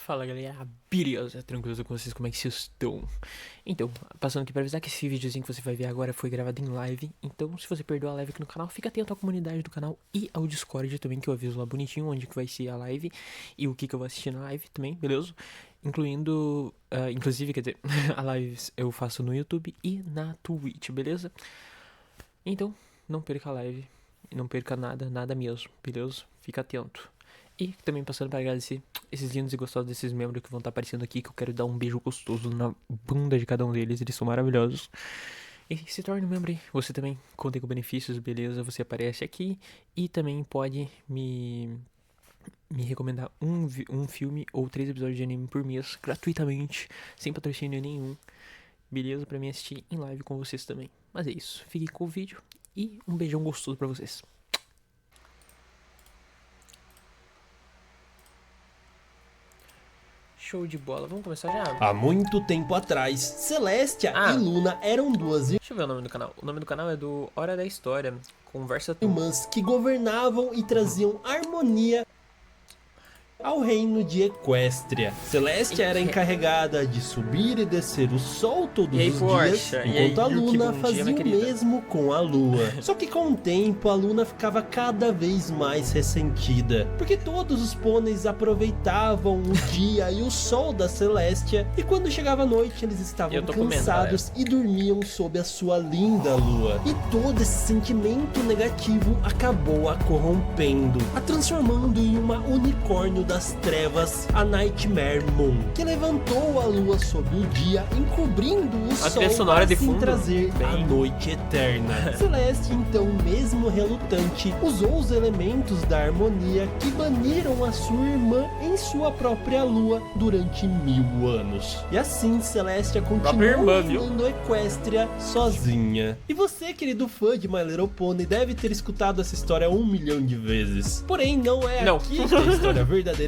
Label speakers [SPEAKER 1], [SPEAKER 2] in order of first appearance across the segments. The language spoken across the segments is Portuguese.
[SPEAKER 1] Fala galera, beleza? Tranquilo com vocês, como é que vocês estão? Então, passando aqui pra avisar que esse videozinho que você vai ver agora foi gravado em live. Então, se você perdeu a live aqui no canal, fica atento à comunidade do canal e ao Discord também, que eu aviso lá bonitinho onde que vai ser a live e o que eu vou assistir na live também, beleza? Inclusive, quer dizer, a live eu faço no YouTube e na Twitch, beleza? Então, não perca a live, não perca nada mesmo, beleza? Fica atento. E também passando para agradecer esses lindos e gostosos desses membros que vão estar aparecendo aqui, que eu quero dar um beijo gostoso na bunda de cada um deles, eles são maravilhosos. E se torne um membro aí, você também conta com benefícios, beleza? Você aparece aqui e também pode me recomendar um filme ou 3 episódios de anime por mês, gratuitamente, sem patrocínio nenhum, beleza? Pra mim assistir em live com vocês também. Mas é isso, fiquem com o vídeo e um beijão gostoso pra vocês. Show de bola, vamos começar já?
[SPEAKER 2] Há muito tempo atrás, Celestia e Luna eram duas
[SPEAKER 1] Deixa eu ver o nome do canal. O nome do canal é do Hora da História. Conversa tu.
[SPEAKER 2] irmãs que governavam e traziam harmonia ao reino de Equestria. Celestia era encarregada de subir e descer o sol todos os dias, enquanto a Luna fazia o mesmo com a lua. Só que com o tempo, a Luna ficava cada vez mais ressentida, porque todos os pôneis aproveitavam o dia e o sol da Celestia, e quando chegava a noite, eles estavam cansados e dormiam sob a sua linda lua. E todo esse sentimento negativo acabou a corrompendo, a transformando em uma unicórnio das trevas, a Nightmare Moon, que levantou a lua sob o dia, encobrindo o sol para assim trazer a noite eterna. Celeste, então, mesmo relutante, usou os elementos da harmonia que baniram a sua irmã em sua própria lua durante 1000 anos. E assim, Celestia continuou reinando Equestria sozinha. E você, querido fã de My Little Pony, deve ter escutado essa história 1 milhão de vezes. Porém, não é aqui que a história verdadeiramente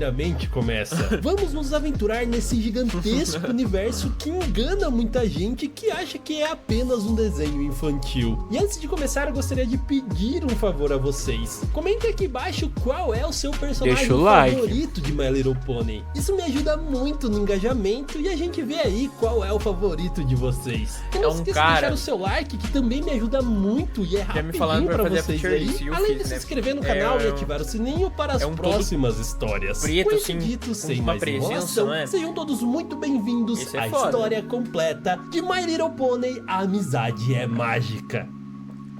[SPEAKER 2] começa. Vamos nos aventurar nesse gigantesco universo que engana muita gente, que acha que é apenas um desenho infantil. E antes de começar, eu gostaria de pedir um favor a vocês. Comentem aqui embaixo qual é o seu personagem favorito de My Little Pony. Isso me ajuda muito no engajamento e a gente vê aí qual é o favorito de vocês. E não se esqueça de deixar o seu like, que também me ajuda muito e é rapidinho pra vocês aí. Além de se inscrever no canal e ativar o sininho para as próximas histórias.
[SPEAKER 1] Preto,
[SPEAKER 2] assim, dito, sem mais enrolação, sejam todos muito bem-vindos à história completa de My Little Pony, a amizade é mágica.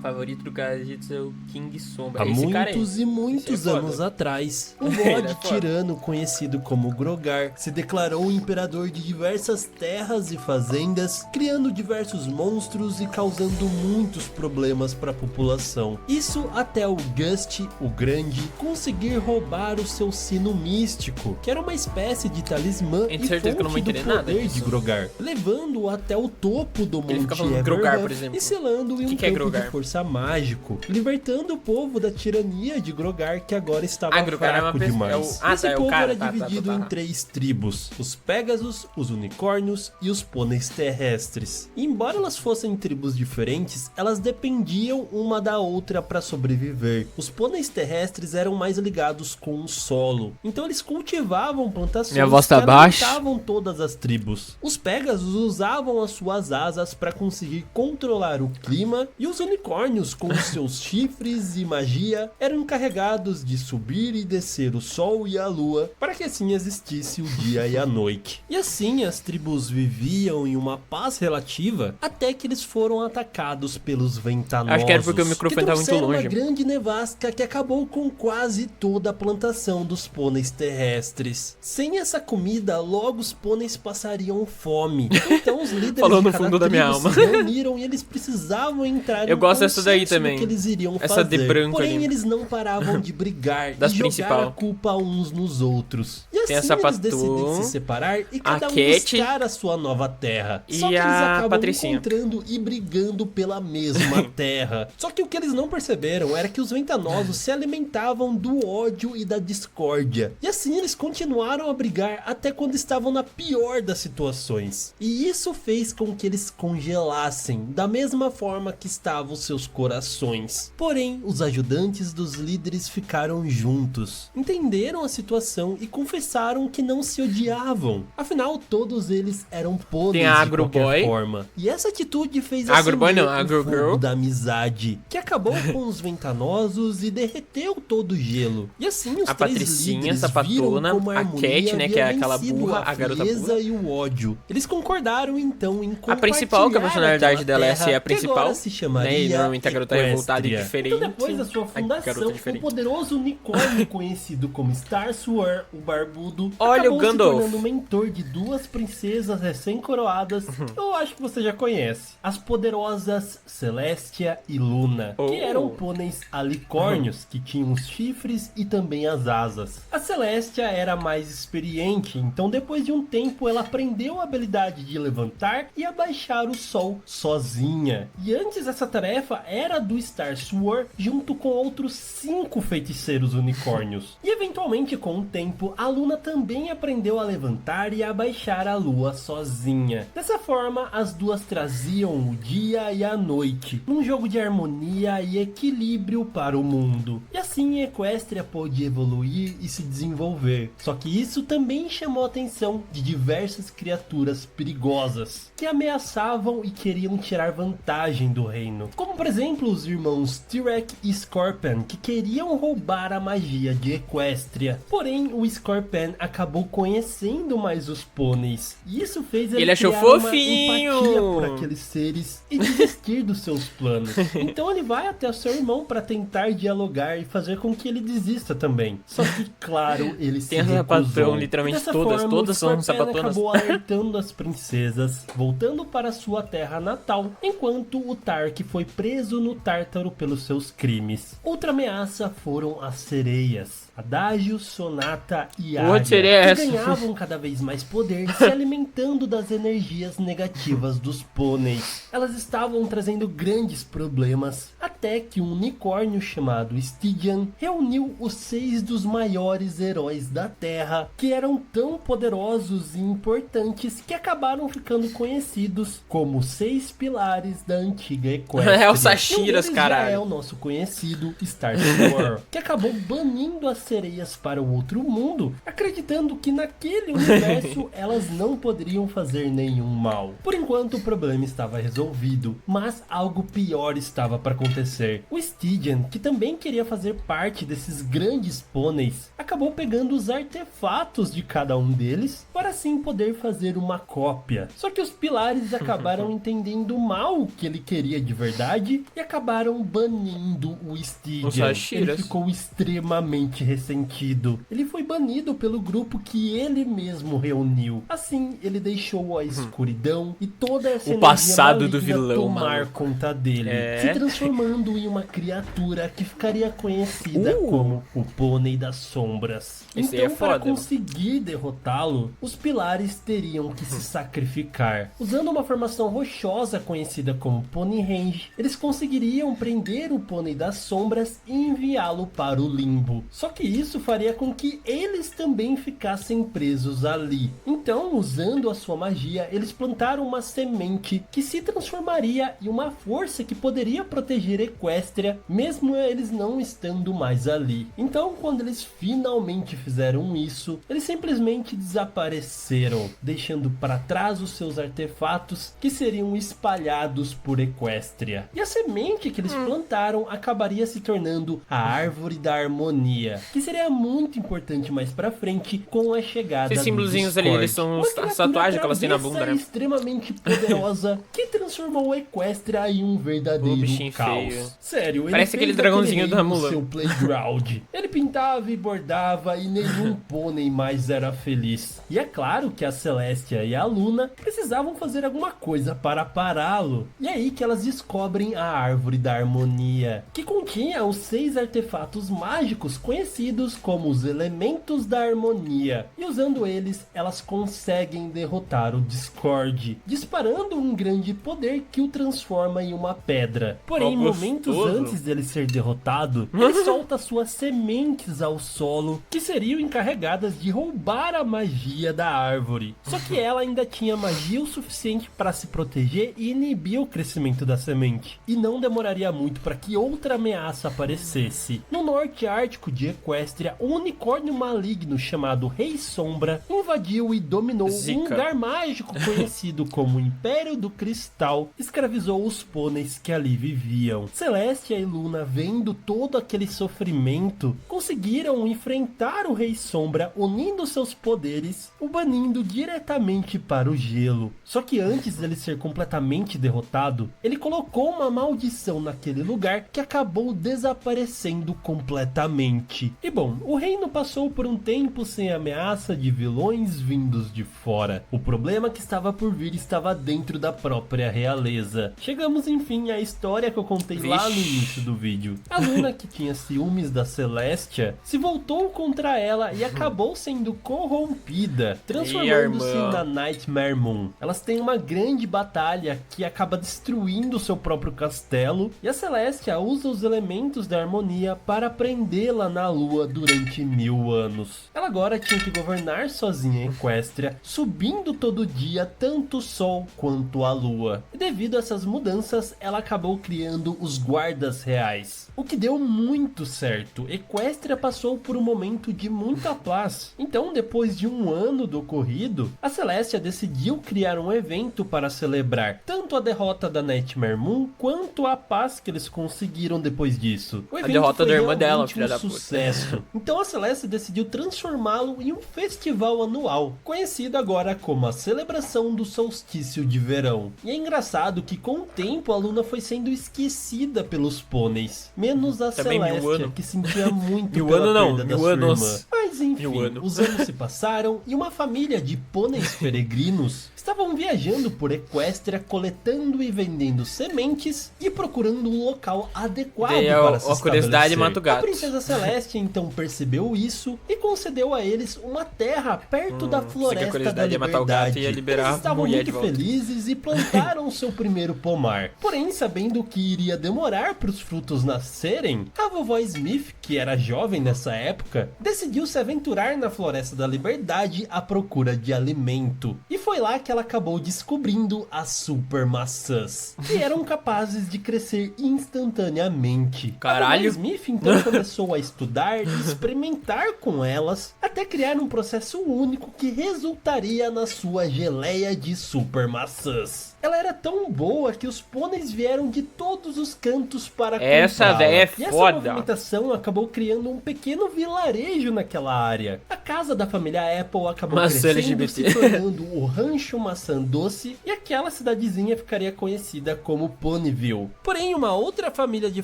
[SPEAKER 1] Favorito do Kajitsu é o King Sombra.
[SPEAKER 2] Há muitos e muitos anos atrás, um god tirano conhecido como Grogar se declarou imperador de diversas terras e fazendas, criando diversos monstros e causando muitos problemas para a população. Isso até o Gust, o Grande, conseguir roubar o seu sino místico, que era uma espécie de talismã e fonte do poder de Grogar, levando-o até o topo do Monte Everhuff e selando em um campo de força mágico, libertando o povo da tirania de Grogar, que agora estava fraco demais. Esse povo era dividido em 3 tribos: os Pégasos, os Unicórnios e os Pôneis Terrestres. E embora elas fossem tribos diferentes, elas dependiam uma da outra para sobreviver. Os Pôneis Terrestres eram mais ligados com o solo, então eles cultivavam plantações que alimentavam todas as tribos. Os Pégasos usavam as suas asas para conseguir controlar o clima, e os Unicórnios, com seus chifres e magia, eram encarregados de subir e descer o sol e a lua para que assim existisse o dia e a noite. E assim as tribos viviam em uma paz relativa até que eles foram atacados pelos Ventanosos.
[SPEAKER 1] Acho que era porque o microfone estava muito longe.
[SPEAKER 2] Uma grande nevasca que acabou com quase toda a plantação dos pôneis terrestres. Sem essa comida, logo os pôneis passariam fome. Então os líderes de cada tribo se reuniram e eles precisavam entrar em
[SPEAKER 1] essa daí também.
[SPEAKER 2] Que eles iriam
[SPEAKER 1] essa
[SPEAKER 2] fazer.
[SPEAKER 1] de branco.
[SPEAKER 2] Porém,
[SPEAKER 1] ali.
[SPEAKER 2] Eles não paravam de brigar e jogar a culpa uns nos outros. E assim eles decidem se separar e cada um buscar a sua nova terra. Só que eles acabam encontrando e brigando pela mesma terra. Só que o que eles não perceberam era que os Ventanosos se alimentavam do ódio e da discórdia. E assim eles continuaram a brigar até quando estavam na pior das situações. E isso fez com que eles congelassem, da mesma forma que estavam seus seus corações. Porém, os ajudantes dos líderes ficaram juntos, entenderam a situação e confessaram que não se odiavam. Afinal, todos eles eram pôneis de qualquer forma. E essa atitude fez acender o fogo da amizade, que acabou com os ventanosos e derreteu todo o gelo. E assim os
[SPEAKER 1] a
[SPEAKER 2] três
[SPEAKER 1] Patricinha,
[SPEAKER 2] líderes
[SPEAKER 1] sapatona,
[SPEAKER 2] viram como a harmonia
[SPEAKER 1] Cat, né, que é aquela burra,
[SPEAKER 2] a
[SPEAKER 1] garota burra.
[SPEAKER 2] e o ódio. Eles concordaram então em compartilhar
[SPEAKER 1] a principal, que a personalidade dela é ser a principal,
[SPEAKER 2] se chamaria,
[SPEAKER 1] né, e normalmente a garota é revoltada e diferente.
[SPEAKER 2] Então depois da sua fundação, o poderoso unicórnio conhecido como Star Sword, o barbudo,
[SPEAKER 1] olha o Gandalf,
[SPEAKER 2] se tornando mentor de duas princesas recém-coroadas. Eu acho que você já conhece. As poderosas Celestia e Luna, que eram pôneis alicórnios, que tinham os chifres e também as asas. A Celestia era mais experiente, então depois de um tempo ela aprendeu a habilidade de levantar e abaixar o sol sozinha. E antes essa tarefa era do Star Sword junto com outros 5 feiticeiros unicórnios. E eventualmente com o tempo a Luna também aprendeu a levantar e abaixar a lua sozinha. Dessa forma as duas traziam o dia e a noite, num jogo de harmonia e equilíbrio para o mundo. E assim Equestria pôde evoluir e se desenvolver. Só que isso também chamou a atenção de diversas criaturas perigosas que ameaçavam e queriam tirar vantagem do reino. Como por exemplo os irmãos Tyrek e Scorpion, que queriam roubar a magia de Equestria. Porém o Scorpion acabou conhecendo mais os pôneis. E isso fez ele
[SPEAKER 1] achou
[SPEAKER 2] criar
[SPEAKER 1] fofinho
[SPEAKER 2] uma empatia por aqueles seres e desistir dos seus planos. Então ele vai até o seu irmão para tentar dialogar e fazer com que ele desista também. Só que, claro, ele se recusou.
[SPEAKER 1] Patrão, literalmente todas são sapatonas.
[SPEAKER 2] Acabou alertando as princesas, voltando para sua terra natal, enquanto o Tark foi preso no Tártaro pelos seus crimes. Outra ameaça foram as sereias. Adágio, Sonata e Ária, que ganhavam cada vez mais poder, se alimentando das energias negativas dos pôneis. Elas estavam trazendo grandes problemas, até que um unicórnio chamado Stygian reuniu os 6 dos maiores heróis da Terra, que eram tão poderosos e importantes que acabaram ficando conhecidos como 6 pilares da antiga Equestria.
[SPEAKER 1] É o Sashiras, caralho.
[SPEAKER 2] Já é o nosso conhecido Star Sword, que acabou banindo as sereias para o outro mundo, acreditando que naquele universo elas não poderiam fazer nenhum mal. Por enquanto o problema estava resolvido, mas algo pior estava para acontecer. O Stygian, que também queria fazer parte desses grandes pôneis, acabou pegando os artefatos de cada um deles para assim poder fazer uma cópia. Só que os pilares acabaram entendendo mal o que ele queria de verdade e acabaram banindo o Stygian. Ele ficou extremamente ressentido. Ele foi banido pelo grupo que ele mesmo reuniu. Assim, ele deixou a escuridão e toda essa energia
[SPEAKER 1] passado do vilão
[SPEAKER 2] tomar conta dele, se transformando em uma criatura que ficaria conhecida como o Pônei das Sombras.
[SPEAKER 1] Esse
[SPEAKER 2] então, para conseguir derrotá-lo, os pilares teriam que se sacrificar. Usando uma formação rochosa conhecida como Pônei Range, eles conseguiriam prender o Pônei das Sombras e enviá-lo para o limbo. Só que isso faria com que eles também ficassem presos ali. Então, usando a sua magia, eles plantaram uma semente que se transformaria em uma força que poderia proteger Equestria, mesmo eles não estando mais ali. Então, quando eles finalmente fizeram isso, eles simplesmente desapareceram, deixando para trás os seus artefatos que seriam espalhados por Equestria. E a semente que eles plantaram acabaria se tornando a Árvore da Harmonia, que seria muito importante mais pra frente com a chegada
[SPEAKER 1] esses símbolozinhos ali, eles são as tatuagens que elas têm na bunda, né?
[SPEAKER 2] Extremamente poderosa que transformou Equestria em um verdadeiro caos.
[SPEAKER 1] Feio.
[SPEAKER 2] Sério, ele
[SPEAKER 1] parece aquele dragãozinho da Mulan.
[SPEAKER 2] Seu playground. Ele pintava e bordava e nenhum pônei mais era feliz. E é claro que a Celestia e a Luna precisavam fazer alguma coisa para pará-lo. E é aí que elas descobrem a Árvore da Harmonia, que continha os 6 artefatos mágicos conhecidos como os Elementos da Harmonia. E usando eles, elas conseguem derrotar o Discord, disparando um grande poder que o transforma em uma pedra. Porém, momentos antes dele ser derrotado, ele solta suas sementes ao solo, que seriam encarregadas de roubar a magia da árvore. Só que ela ainda tinha magia o suficiente para se proteger e inibir o crescimento da semente. E não demoraria muito para que outra ameaça aparecesse. No norte ártico de Equestria, um unicórnio maligno chamado Rei Sombra invadiu e dominou um lugar mágico conhecido como Império do Cristal, escravizou os pôneis que ali viviam. Celestia e Luna, vendo todo aquele sofrimento, conseguiram enfrentar o Rei Sombra, unindo seus poderes, o banindo diretamente para o gelo. Só que antes dele ser completamente derrotado, ele colocou uma maldição naquele lugar que acabou desaparecendo completamente. E bom, o reino passou por um tempo sem ameaça de vilões vindos de fora. O problema que estava por vir estava dentro da própria realeza. Chegamos enfim à história que eu contei lá no início do vídeo. A Luna, que tinha ciúmes da Celestia, se voltou contra ela e acabou sendo corrompida, transformando-se na Nightmare Moon. Elas têm uma grande batalha que acaba destruindo seu próprio castelo, e a Celestia usa os elementos da harmonia para prendê-la na lua durante 1000 anos. Ela agora tinha que governar sozinha Equestria, subindo todo dia tanto o sol quanto a lua. E devido a essas mudanças, ela acabou criando os guardas reais, o que deu muito certo. Equestria passou por um momento de muita paz. Então, depois de um ano do ocorrido, a Celestia decidiu criar um evento para celebrar tanto a derrota da Nightmare Moon quanto a paz que eles conseguiram depois disso. O evento
[SPEAKER 1] a derrota da irmã dela,
[SPEAKER 2] filha da sucesso. Então a Celestia decidiu transformá-lo em um festival anual, conhecido agora como a celebração do solstício de verão. E é engraçado que com o tempo a Luna foi sendo esquecida pelos pôneis, menos a Celestia, que sentia muito pela perda da sua irmã. Mas enfim, os anos se passaram e uma família de pôneis peregrinos estavam viajando por Equestria, coletando e vendendo sementes e procurando um local adequado para se estabelecer.
[SPEAKER 1] Curiosidade mata o gato.
[SPEAKER 2] A princesa Celestia então percebeu isso e concedeu a eles uma terra perto da Floresta da Liberdade. Eles estavam muito felizes e plantaram seu primeiro pomar. Porém, sabendo que iria demorar para os frutos nascerem, a vovó Smith, que era jovem nessa época, decidiu se aventurar na Floresta da Liberdade à procura de alimento. E foi lá que ela acabou descobrindo as super maçãs, que eram capazes de crescer instantaneamente.
[SPEAKER 1] Caralho!
[SPEAKER 2] A Smith então começou a estudar e experimentar com elas, até criar um processo único que resultaria na sua geleia de super maçãs. Ela era tão boa que os pôneis vieram de todos os cantos para comprá-la.
[SPEAKER 1] Essa véia é foda.
[SPEAKER 2] E essa movimentação acabou criando um pequeno vilarejo naquela área. A casa da família Apple acabou crescendo, se tornando o Rancho Maçã Doce, e aquela cidadezinha ficaria conhecida como Ponyville. Porém, uma outra família de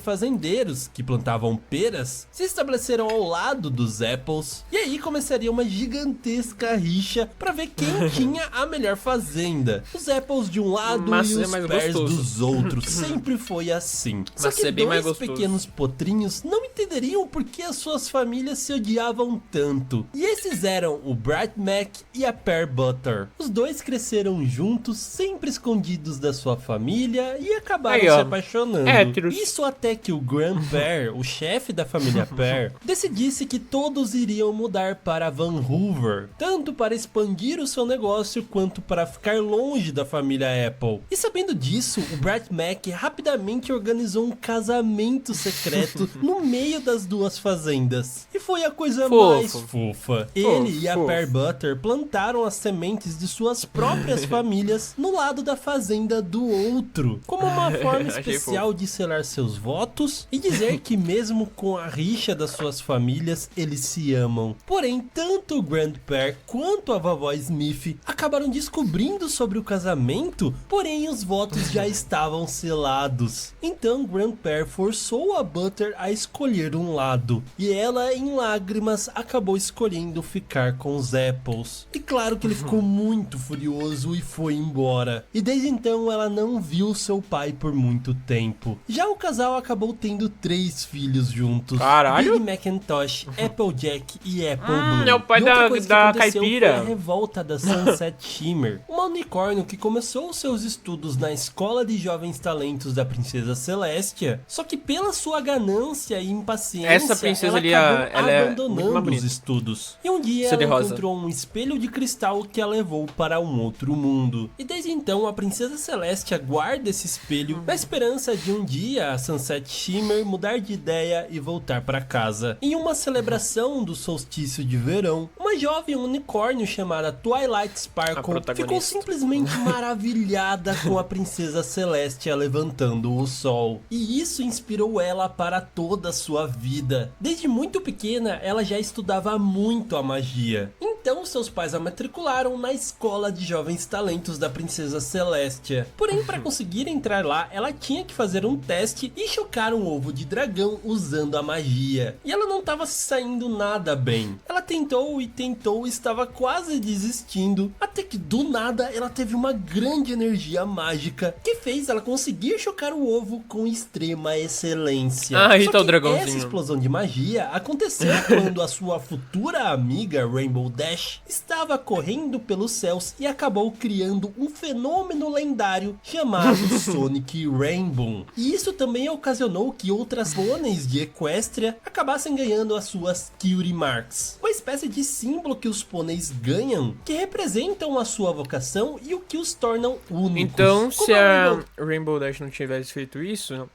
[SPEAKER 2] fazendeiros que plantavam peras se estabeleceram ao lado dos Apples, e aí começaria uma gigantesca rixa para ver quem tinha a melhor fazenda. Os Apples de um lado e os pears dos outros. Sempre foi assim. Só que dois pequenos potrinhos não entenderiam por que as suas famílias se odiavam tanto. E esses eram o Bright Mac e a Pear Butter. Os dois cresceram juntos, sempre escondidos da sua família, e acabaram se apaixonando. Isso até que o Grandpère, o chefe da família Pear, decidisse que todos iriam mudar para Vancouver, tanto para expandir o seu negócio quanto para ficar longe da família Apple. E sabendo disso, o Bright Mac rapidamente organizou um casamento secreto no meio das duas fazendas. E foi a coisa mais fofa. Ele e a Pear Butter plantaram as sementes de suas próprias famílias no lado da fazenda do outro, como uma forma especial de selar seus votos e dizer que mesmo com a rixa das suas famílias, eles se amam. Porém, tanto o Grandpère quanto a vovó Smith acabaram descobrindo sobre o casamento, porém os votos já estavam selados. Então Grandpère forçou a Butter a escolher um lado, e ela, em lágrimas, acabou escolhendo ficar com os Apples. E claro que ele ficou muito muito furioso e foi embora. E desde então ela não viu seu pai por muito tempo. Já o casal acabou tendo 3 filhos juntos.
[SPEAKER 1] Caralho!
[SPEAKER 2] Billy McIntosh, Applejack e Apple Bloom.
[SPEAKER 1] É o pai da caipira.
[SPEAKER 2] Foi a revolta da Sunset Shimmer, uma unicórnio que começou seus estudos na escola de jovens talentos da princesa Celestia, só que pela sua ganância e impaciência,
[SPEAKER 1] essa princesa
[SPEAKER 2] ela acabou
[SPEAKER 1] ela
[SPEAKER 2] abandonando os estudos. E um dia ela encontrou um espelho de cristal que a levou para um outro mundo. E desde então a princesa Celestia guarda esse espelho na esperança de um dia a Sunset Shimmer mudar de ideia e voltar para casa. Em uma celebração do solstício de verão, uma jovem unicórnio chamada Twilight Sparkle ficou simplesmente maravilhada com a princesa Celestia levantando o sol. E isso inspirou ela para toda a sua vida. Desde muito pequena, ela já estudava muito a magia. Então seus pais a matricularam na escola de jovens talentos da princesa Celestia. Porém, para conseguir entrar lá, ela tinha que fazer um teste e chocar um ovo de dragão usando a magia. E ela não estava saindo nada bem. Ela tentou e tentou e estava quase desistindo, até que do nada ela teve uma grande energia mágica que fez ela conseguir chocar o ovo com extrema excelência.
[SPEAKER 1] Aí tá o dragãozinho.
[SPEAKER 2] Essa explosão de magia aconteceu quando a sua futura amiga Rainbow Dash estava correndo pelos céus e acabou criando um fenômeno lendário chamado Sonic Rainbow. E isso também ocasionou que outras pôneis de Equestria acabassem ganhando as suas Cutie Marks, uma espécie de símbolo que os pôneis ganham, que representam a sua vocação e o que os tornam únicos.
[SPEAKER 1] Então, se a Rainbow Dash não tivesse feito isso,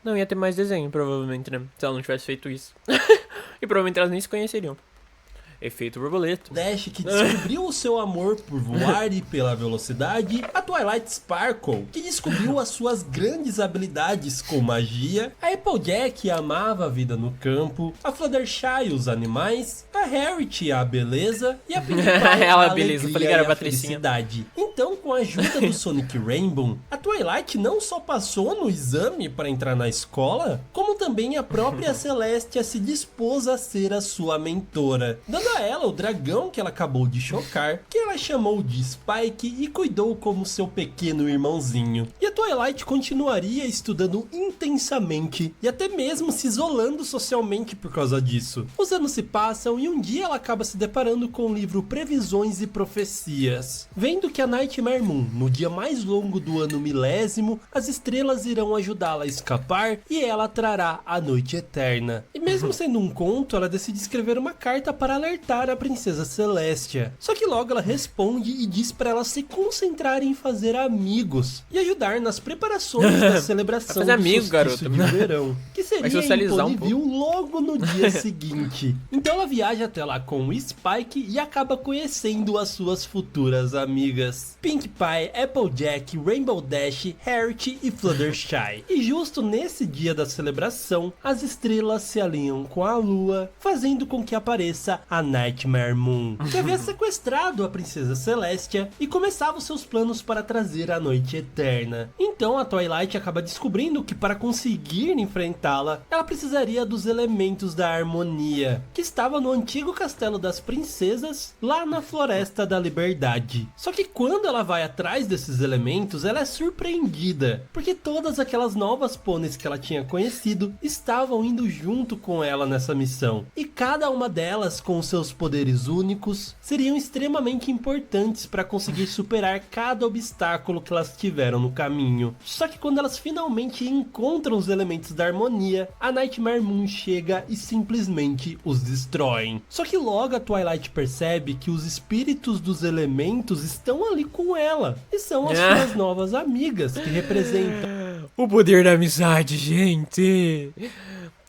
[SPEAKER 1] não ia ter mais desenho, provavelmente, né? Se ela não tivesse feito isso. E provavelmente elas nem se conheceriam. Efeito borboleta.
[SPEAKER 2] Dash, que descobriu o seu amor por voar e pela velocidade. A Twilight Sparkle, que descobriu as suas grandes habilidades com magia. A Applejack, que amava a vida no campo. A Fluttershy, os animais. A Harriet, a beleza. E a Pinkie Pie,
[SPEAKER 1] ela,
[SPEAKER 2] a
[SPEAKER 1] beleza,
[SPEAKER 2] alegria
[SPEAKER 1] era
[SPEAKER 2] e a
[SPEAKER 1] Patricinha.
[SPEAKER 2] felicidade. Então, com a ajuda do Sonic Rainbow, a Twilight não só passou no exame para entrar na escola, como também a própria Celestia se dispôs a ser a sua mentora, dando a ela o dragão que ela acabou de chocar, que ela chamou de Spike e cuidou como seu pequeno irmãozinho. E a Twilight continuaria estudando intensamente e até mesmo se isolando socialmente por causa disso. Os anos se passam e um dia ela acaba se deparando com o livro Previsões e Profecias, vendo que a Nightmare Moon, no dia mais longo do ano milésimo, as estrelas irão ajudá-la a escapar e ela trará a noite eterna. E mesmo sendo um conto, ela decide escrever uma carta para alertar a princesa Celestia. Só que logo ela responde e diz para ela se concentrar em fazer amigos e ajudar nas preparações da celebração do solstício de verão, que seria em Ponyville logo no dia seguinte. Então ela viaja até lá com o Spike e acaba conhecendo as suas futuras amigas, Pinkie Pie, Applejack, Rainbow Dash, Harriet e Fluttershy. E justo nesse dia da celebração, as estrelas se alinham com a lua, fazendo com que apareça a Nightmare Moon, que havia sequestrado a princesa Celestia e começava os seus planos para trazer a noite eterna. Então a Twilight acaba descobrindo que para conseguir enfrentá-la, ela precisaria dos elementos da harmonia, que estava no antigo castelo das princesas, lá na Floresta da Liberdade. Só que quando ela vai atrás desses elementos, ela é surpreendida, porque todas aquelas novas pôneis que ela tinha conhecido estavam indo junto com ela nessa missão, e cada uma delas com seus poderes únicos seriam extremamente importantes para conseguir superar cada obstáculo que elas tiveram no caminho. Só que quando elas finalmente encontram os elementos da harmonia, a Nightmare Moon chega e simplesmente os destrói. Só que logo a Twilight percebe que os espíritos dos elementos estão ali com ela, e são as suas novas amigas, que representam
[SPEAKER 1] o poder da amizade, gente.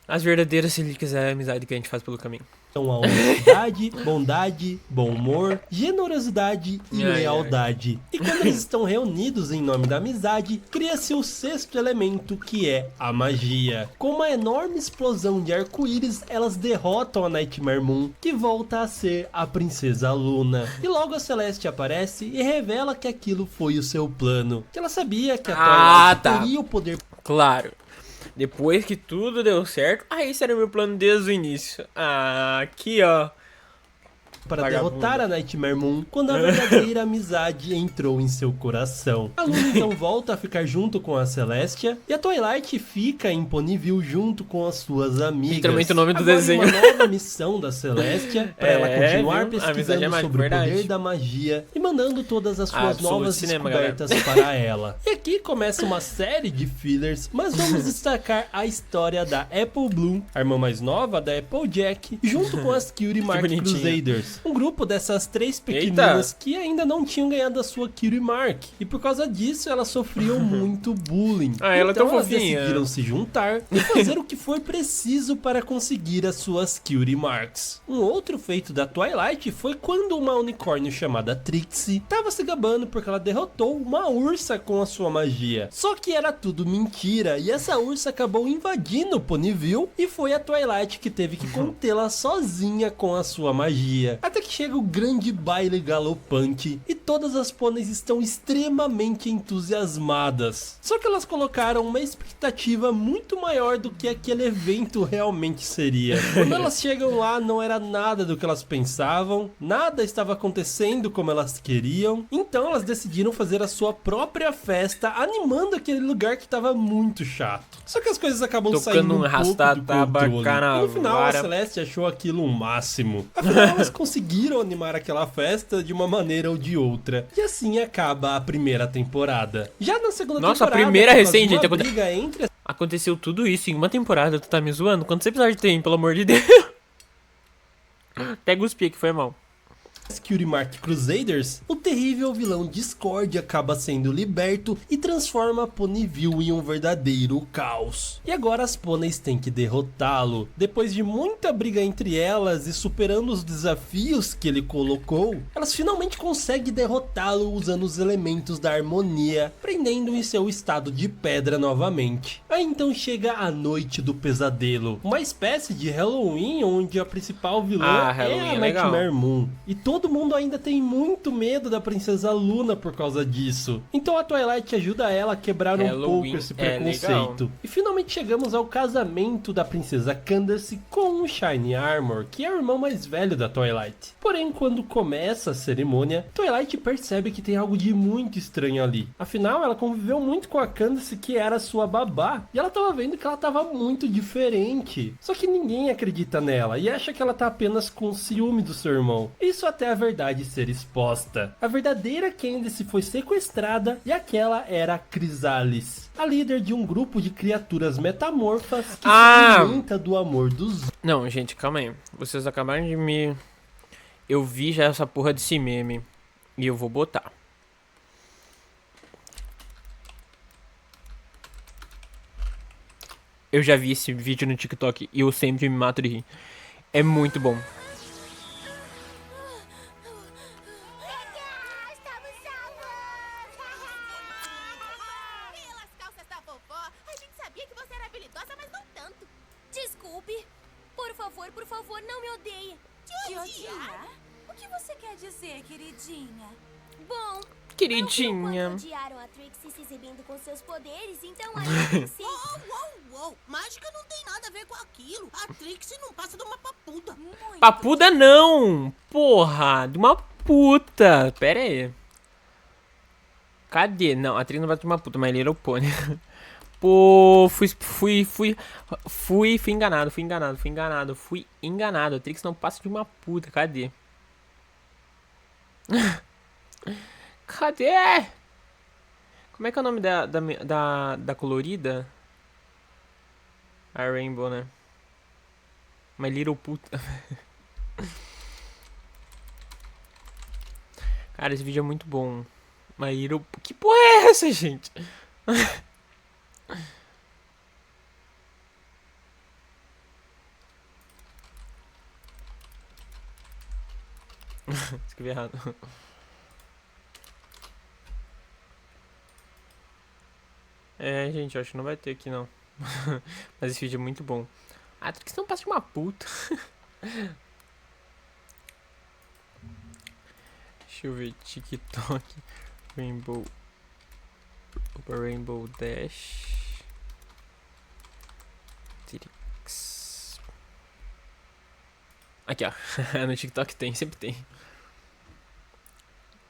[SPEAKER 1] As verdadeiras, se ele quiser, a amizade que a gente faz pelo caminho.
[SPEAKER 2] A honestidade, bondade, bom humor, generosidade e lealdade. E quando eles estão reunidos em nome da amizade, cria-se o sexto elemento, que é a magia. Com uma enorme explosão de arco-íris, elas derrotam a Nightmare Moon, que volta a ser a princesa Luna. E logo a Celeste aparece e revela que aquilo foi o seu plano, que ela sabia que a Twilight teria o poder.
[SPEAKER 1] Claro. Depois que tudo deu certo, esse era o meu plano desde o início. Aqui, ó.
[SPEAKER 2] para derrotar a Nightmare Moon quando a verdadeira amizade entrou em seu coração. A Luna então volta a ficar junto com a Celestia e a Twilight fica em Ponyville junto com as suas amigas.
[SPEAKER 1] Literalmente o nome do
[SPEAKER 2] Agora,
[SPEAKER 1] desenho.
[SPEAKER 2] uma nova missão da Celestia para ela continuar pesquisando sobre o poder da magia e mandando todas as suas novas descobertas para ela. E aqui começa uma série de fillers, mas vamos destacar a história da Apple Bloom, a irmã mais nova da Applejack, junto com as Cutie Mark Crusaders. Um grupo dessas 3 pequeninas que ainda não tinham ganhado a sua Cutie Mark. E por causa disso, elas sofriam muito bullying. Então elas decidiram se juntar e fazer o que for preciso para conseguir as suas Cutie Marks. Um outro feito da Twilight foi quando uma unicórnio chamada Trixie estava se gabando porque ela derrotou uma ursa com a sua magia. Só que era tudo mentira e essa ursa acabou invadindo Ponyville e foi a Twilight que teve que contê-la sozinha com a sua magia. Até que chega o grande baile galopante e todas as pôneis estão extremamente entusiasmadas. Só que elas colocaram uma expectativa muito maior do que aquele evento realmente seria. Quando elas chegam lá, não era nada do que elas pensavam, nada estava acontecendo como elas queriam, então elas decidiram fazer a sua própria festa, animando aquele lugar que estava muito chato. Só que as coisas acabam saindo um pouco do controle. E no final, a Celeste achou aquilo um máximo. Afinal, elas conseguiram animar aquela festa de uma maneira ou de outra. E assim acaba a primeira temporada. Já na segunda temporada...
[SPEAKER 1] Nossa, a primeira recente, gente.
[SPEAKER 2] Entre...
[SPEAKER 1] Aconteceu tudo isso em uma temporada, tu tá me zoando? Quantos episódios tem, pelo amor de Deus? Até cuspi que foi mal.
[SPEAKER 2] Cutie Mark Crusaders, o terrível vilão Discord acaba sendo liberto e transforma Ponyville em um verdadeiro caos. E agora as pôneis têm que derrotá-lo. Depois de muita briga entre elas e superando os desafios que ele colocou, elas finalmente conseguem derrotá-lo usando os elementos da harmonia, prendendo em seu estado de pedra novamente. Aí então chega a Noite do Pesadelo, uma espécie de Halloween onde a principal vilã é a Nightmare Moon. E todo mundo ainda tem muito medo da princesa Luna por causa disso. Então a Twilight ajuda ela a quebrar um pouco esse preconceito. E finalmente chegamos ao casamento da princesa Candace com o Shiny Armor, que é o irmão mais velho da Twilight. Porém, quando começa a cerimônia, Twilight percebe que tem algo de muito estranho ali. Afinal, ela conviveu muito com a Candace, que era sua babá, e ela tava vendo que ela tava muito diferente. Só que ninguém acredita nela e acha que ela tá apenas com ciúme do seu irmão. Isso até a verdade ser exposta. A verdadeira Candace foi sequestrada e aquela era Chrysalis, a líder de um grupo de criaturas metamorfas que se alimenta do amor dos...
[SPEAKER 1] Não, gente, calma aí. Vocês acabaram de me... Eu vi já essa porra desse meme e eu vou botar. Eu já vi esse vídeo no TikTok e eu sempre me mato de rir. É muito bom.
[SPEAKER 3] Por favor, não me odeie. Te odiar? O que você quer dizer, queridinha? Bom,
[SPEAKER 1] queridinha,
[SPEAKER 3] não odiaram a Trixie se exibindo com seus poderes, então aí sim.
[SPEAKER 4] Uou, mágica não tem nada a ver com aquilo. A Trixie não passa de uma papuda.
[SPEAKER 3] Muito.
[SPEAKER 1] Papuda não! Porra, de uma puta. Pera aí. Cadê? Não, a Trixie não passa de uma puta, mas Little Pony. Pô, fui enganado. Fui enganado. A Trix não passa de uma puta. Cadê? Cadê? Como é que é o nome da colorida? A Rainbow, né? My Little Puta. Cara, esse vídeo é muito bom. My Little... Que porra é essa, gente? Escrevi errado. É, gente, eu acho que não vai ter aqui não. Mas esse vídeo é muito bom. Ah, Trix não passa de uma puta. Deixa eu ver, TikTok. Rainbow Dash. Trix. Aqui, ó. No TikTok tem, sempre tem.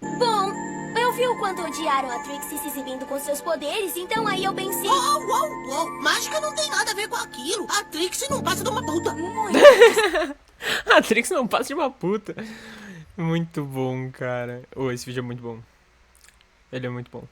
[SPEAKER 5] Bom, eu vi o quanto odiaram a Trixie se exibindo com seus poderes, então aí eu pensei...
[SPEAKER 4] Mágica não tem nada a ver com aquilo. A Trixie não passa de uma puta.
[SPEAKER 5] Muito.
[SPEAKER 1] A Trix não passa de uma puta. Muito bom, cara. Esse vídeo é muito bom. Ele é muito bom.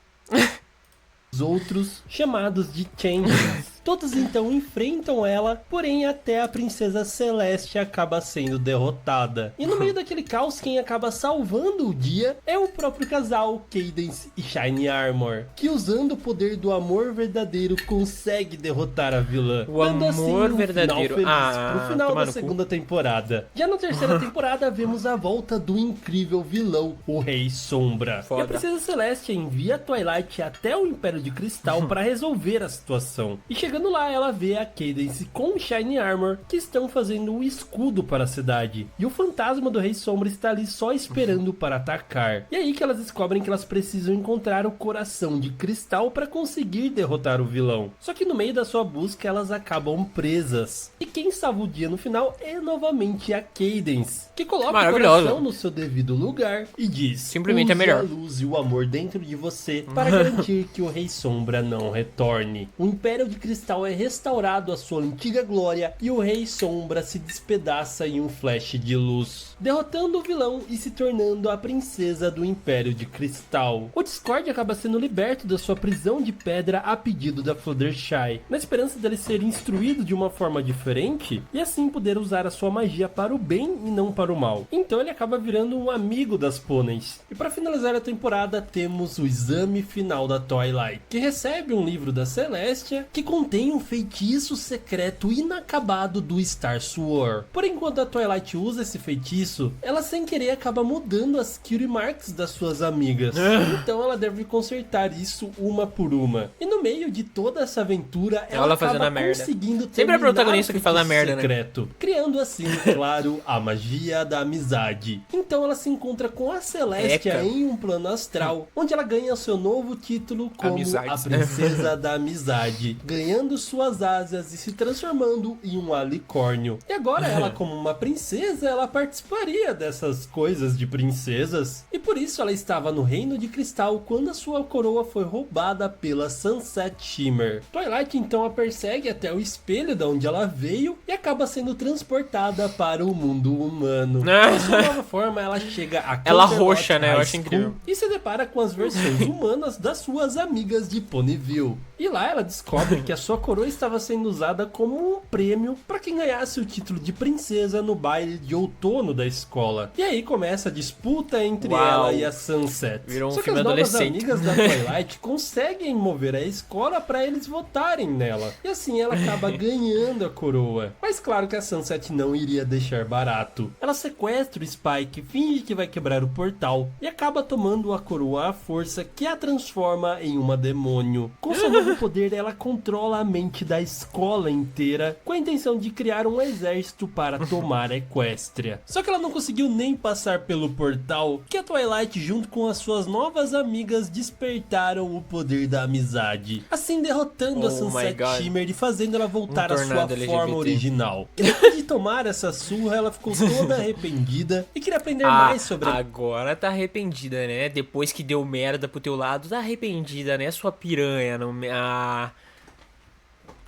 [SPEAKER 2] Os outros, chamados de Changelings. Todos então enfrentam ela, porém até a princesa Celeste acaba sendo derrotada. E no meio daquele caos, quem acaba salvando o dia é o próprio casal, Cadence e Shiny Armor, que usando o poder do amor verdadeiro consegue derrotar a vilã.
[SPEAKER 1] O amor
[SPEAKER 2] assim,
[SPEAKER 1] verdadeiro.
[SPEAKER 2] Pro final da segunda temporada. Já na terceira temporada vemos a volta do incrível vilão, o Rei Sombra.
[SPEAKER 1] Foda.
[SPEAKER 2] E a princesa Celeste envia a Twilight até o Império de Cristal para resolver a situação. E chegando lá, ela vê a Cadence com o Shiny Armor que estão fazendo um escudo para a cidade. E o fantasma do Rei Sombra está ali só esperando para atacar. E aí que elas descobrem que elas precisam encontrar o coração de cristal para conseguir derrotar o vilão. Só que no meio da sua busca, elas acabam presas. E quem salva o dia no final é novamente a Cadence, que coloca o coração no seu devido lugar e diz:
[SPEAKER 1] simplesmente é melhor.
[SPEAKER 2] a luz e o amor dentro de você para garantir que o Rei Sombra não retorne. O Império de Cristal é restaurado à sua antiga glória e o Rei Sombra se despedaça em um flash de luz, derrotando o vilão e se tornando a princesa do Império de Cristal. O Discord acaba sendo liberto da sua prisão de pedra a pedido da Fluttershy, na esperança dele ser instruído de uma forma diferente e assim poder usar a sua magia para o bem e não para o mal. Então ele acaba virando um amigo das pôneis. E para finalizar a temporada temos o exame final da Twilight, que recebe um livro da Celestia que contém um feitiço secreto inacabado do Star Sword. Porém, quando a Twilight usa esse feitiço, ela sem querer acaba mudando as Cutie Marks das suas amigas. Então ela deve consertar isso uma por uma. E no meio de toda essa aventura, ela acaba conseguindo
[SPEAKER 1] sempre a protagonista que faz a merda,
[SPEAKER 2] secreto, né? Criando assim, claro, a magia da amizade. Então ela se encontra com a Celestia em um plano astral, onde ela ganha seu novo título como a princesa da amizade, ganhando suas asas e se transformando em um unicórnio. E agora ela, como uma princesa, ela participaria dessas coisas de princesas, e por isso ela estava no Reino de Cristal quando a sua coroa foi roubada pela Sunset Shimmer. Twilight então a persegue até o espelho de onde ela veio e acaba sendo transportada para o mundo humano. De sua nova forma, ela chega a
[SPEAKER 1] ela roxa, né? Eu acho incrível.
[SPEAKER 2] E se depara com as versões humanas das suas amigas de Ponyville. E lá ela descobre que a sua coroa estava sendo usada como um prêmio para quem ganhasse o título de princesa no baile de outono da escola. E aí começa a disputa entre ela e a Sunset.
[SPEAKER 1] Virou um
[SPEAKER 2] Só que
[SPEAKER 1] filme
[SPEAKER 2] as novas
[SPEAKER 1] adolescente.
[SPEAKER 2] amigas da Twilight conseguem mover a escola para eles votarem nela. E assim ela acaba ganhando a coroa. Mas claro que a Sunset não iria deixar barato. Ela sequestra o Spike, finge que vai quebrar o portal e acaba tomando a coroa à força, que a transforma em uma demônio. Com seu novo poder, ela controla a mente da escola inteira com a intenção de criar um exército para tomar a Equestria. Só que ela não conseguiu nem passar pelo portal, que a Twilight junto com as suas novas amigas despertaram o poder da amizade, assim derrotando a Sunset Shimmer e fazendo ela voltar à sua forma original. E depois de tomar essa surra, ela ficou toda arrependida e queria aprender mais sobre...
[SPEAKER 1] Agora tá arrependida, né? Depois que deu merda pro teu lado, tá arrependida, né? Sua piranha.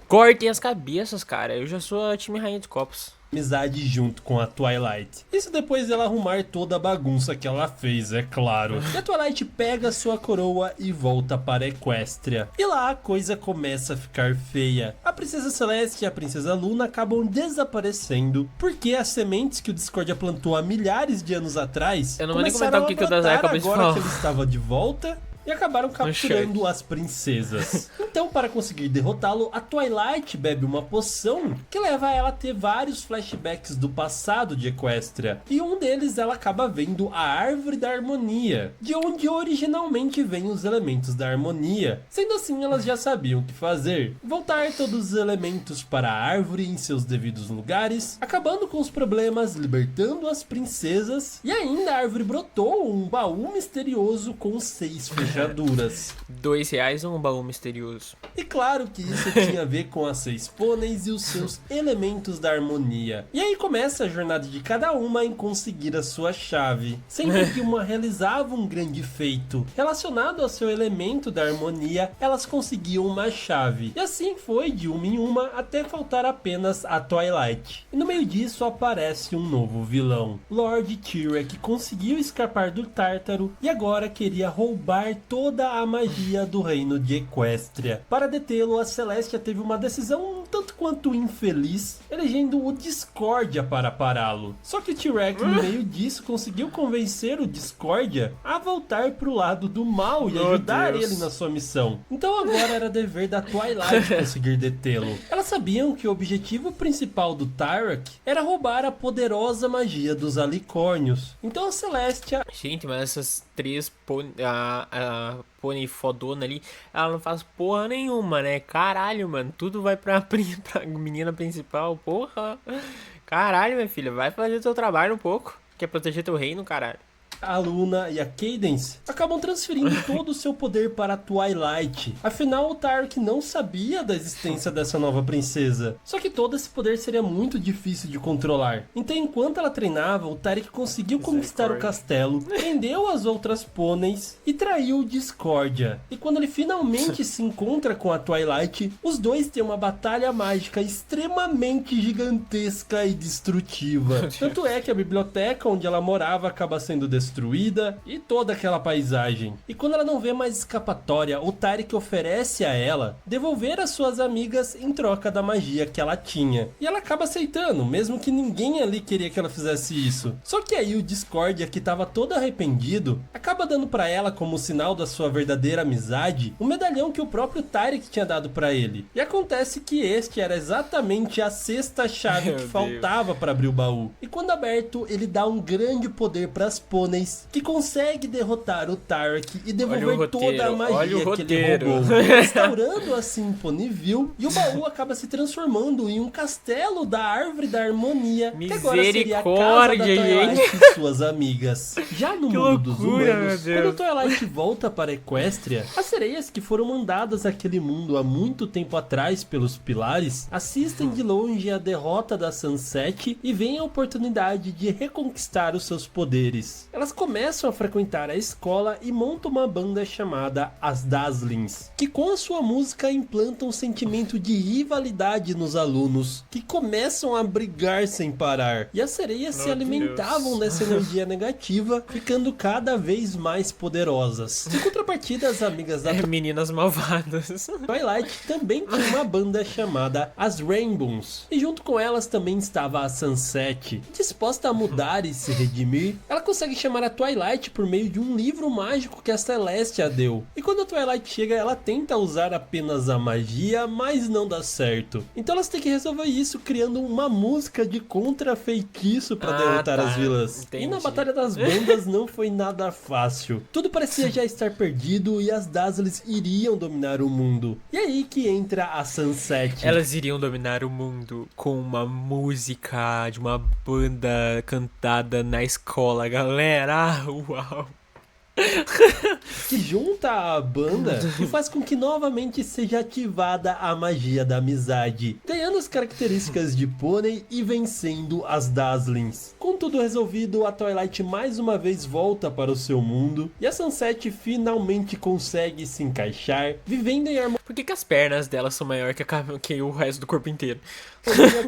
[SPEAKER 1] Cortem as cabeças, cara. Eu já sou a time Rainha de Copas.
[SPEAKER 2] Amizade junto com a Twilight. Isso depois dela arrumar toda a bagunça que ela fez, é claro. E a Twilight pega sua coroa e volta para Equestria. E lá a coisa começa a ficar feia. A Princesa Celeste e a Princesa Luna acabam desaparecendo porque as sementes que o Discordia plantou há milhares de anos atrás
[SPEAKER 1] eu não vou nem comentar o que o Dazai acabou de falar.
[SPEAKER 2] Agora que ele estava de volta e acabaram capturando as princesas. Então, para conseguir derrotá-lo, a Twilight bebe uma poção que leva ela a ter vários flashbacks do passado de Equestria. E um deles ela acaba vendo a Árvore da Harmonia, de onde originalmente vêm os elementos da harmonia. Sendo assim, elas já sabiam o que fazer: voltar todos os elementos para a árvore em seus devidos lugares, acabando com os problemas, libertando as princesas. E ainda a árvore brotou um baú misterioso com 6 fechaduras rachaduras.
[SPEAKER 1] R$2 ou um baú misterioso?
[SPEAKER 2] E claro que isso tinha a ver com as 6 pôneis e os seus elementos da harmonia. E aí começa a jornada de cada uma em conseguir a sua chave. Sempre que uma realizava um grande feito relacionado ao seu elemento da harmonia, elas conseguiam uma chave. E assim foi de uma em uma até faltar apenas a Twilight. E no meio disso aparece um novo vilão, Lord Tyrek, que conseguiu escapar do Tártaro e agora queria roubar toda a magia do reino de Equestria. Para detê-lo, a Celestia teve uma decisão um tanto quanto infeliz, elegendo o Discordia para pará-lo. Só que o Tyrek, no meio disso, conseguiu convencer o Discordia a voltar pro lado do mal e ajudar ele na sua missão. Então agora era dever da Twilight conseguir detê-lo. Elas sabiam que o objetivo principal do Tyrek era roubar a poderosa magia dos alicórnios. Então a Celestia...
[SPEAKER 1] Gente, mas essas 3 a pônei fodona ali, ela não faz porra nenhuma, né? Caralho, mano, tudo vai pra menina principal, porra. Caralho, minha filha, vai fazer teu trabalho um pouco. Quer proteger teu reino, caralho.
[SPEAKER 2] A Luna e a Cadence acabam transferindo todo o seu poder para a Twilight. Afinal, o Tyrek não sabia da existência dessa nova princesa. Só que todo esse poder seria muito difícil de controlar. Então, enquanto ela treinava, o Tyrek conseguiu conquistar o castelo, prendeu as outras pôneis e traiu o Discordia. E quando ele finalmente se encontra com a Twilight, os dois têm uma batalha mágica extremamente gigantesca e destrutiva. Tanto é que a biblioteca onde ela morava acaba sendo destruída e toda aquela paisagem. E quando ela não vê mais escapatória, o Tyrek oferece a ela devolver as suas amigas em troca da magia que ela tinha. E ela acaba aceitando, mesmo que ninguém ali queria que ela fizesse isso. Só que aí o Discordia, que estava todo arrependido, acaba dando pra ela como sinal da sua verdadeira amizade, o medalhão que o próprio Tyrek tinha dado pra ele. E acontece que este era exatamente a 6ª chave que faltava para abrir o baú. E quando aberto, ele dá um grande poder pras pôneis, que consegue derrotar o Tyrek e devolver toda a magia que ele roubou, restaurando assim Ponyville, e o baú acaba se transformando em um castelo da Árvore da Harmonia, que agora seria a casa da Twilight e suas amigas. Já no mundo dos humanos, quando a Twilight volta para Equestria, as sereias que foram mandadas àquele mundo há muito tempo atrás pelos Pilares assistem de longe a derrota da Sunset e veem a oportunidade de reconquistar os seus poderes. Elas começam a frequentar a escola e montam uma banda chamada As Dazzlings, que com a sua música implanta um sentimento de rivalidade nos alunos, que começam a brigar sem parar. E as sereias se alimentavam dessa energia negativa, ficando cada vez mais poderosas. Em contrapartida, as amigas da
[SPEAKER 1] meninas malvadas
[SPEAKER 2] Twilight também tinha uma banda chamada As Rainbows, e junto com elas também estava a Sunset. Disposta a mudar e se redimir, ela consegue chamar a Twilight por meio de um livro mágico que a Celestia deu. E quando a Twilight chega, ela tenta usar apenas a magia, mas não dá certo. Então elas têm que resolver isso criando uma música de contra-feitiço para derrotar as vilãs.
[SPEAKER 1] Entendi.
[SPEAKER 2] E na Batalha das Bandas não foi nada fácil. Tudo parecia já estar perdido e as Dazzlers iriam dominar o mundo. E aí que entra a Sunset.
[SPEAKER 1] Elas iriam dominar o mundo com uma música de uma banda cantada na escola, galera. Uau!
[SPEAKER 2] Que junta a banda e faz com que novamente seja ativada a magia da amizade, ganhando as características de pônei e vencendo as Dazzlings. Com tudo resolvido, a Twilight mais uma vez volta para o seu mundo e a Sunset finalmente consegue se encaixar, vivendo em harmonia
[SPEAKER 1] Por que as pernas dela são maiores que o resto do corpo inteiro?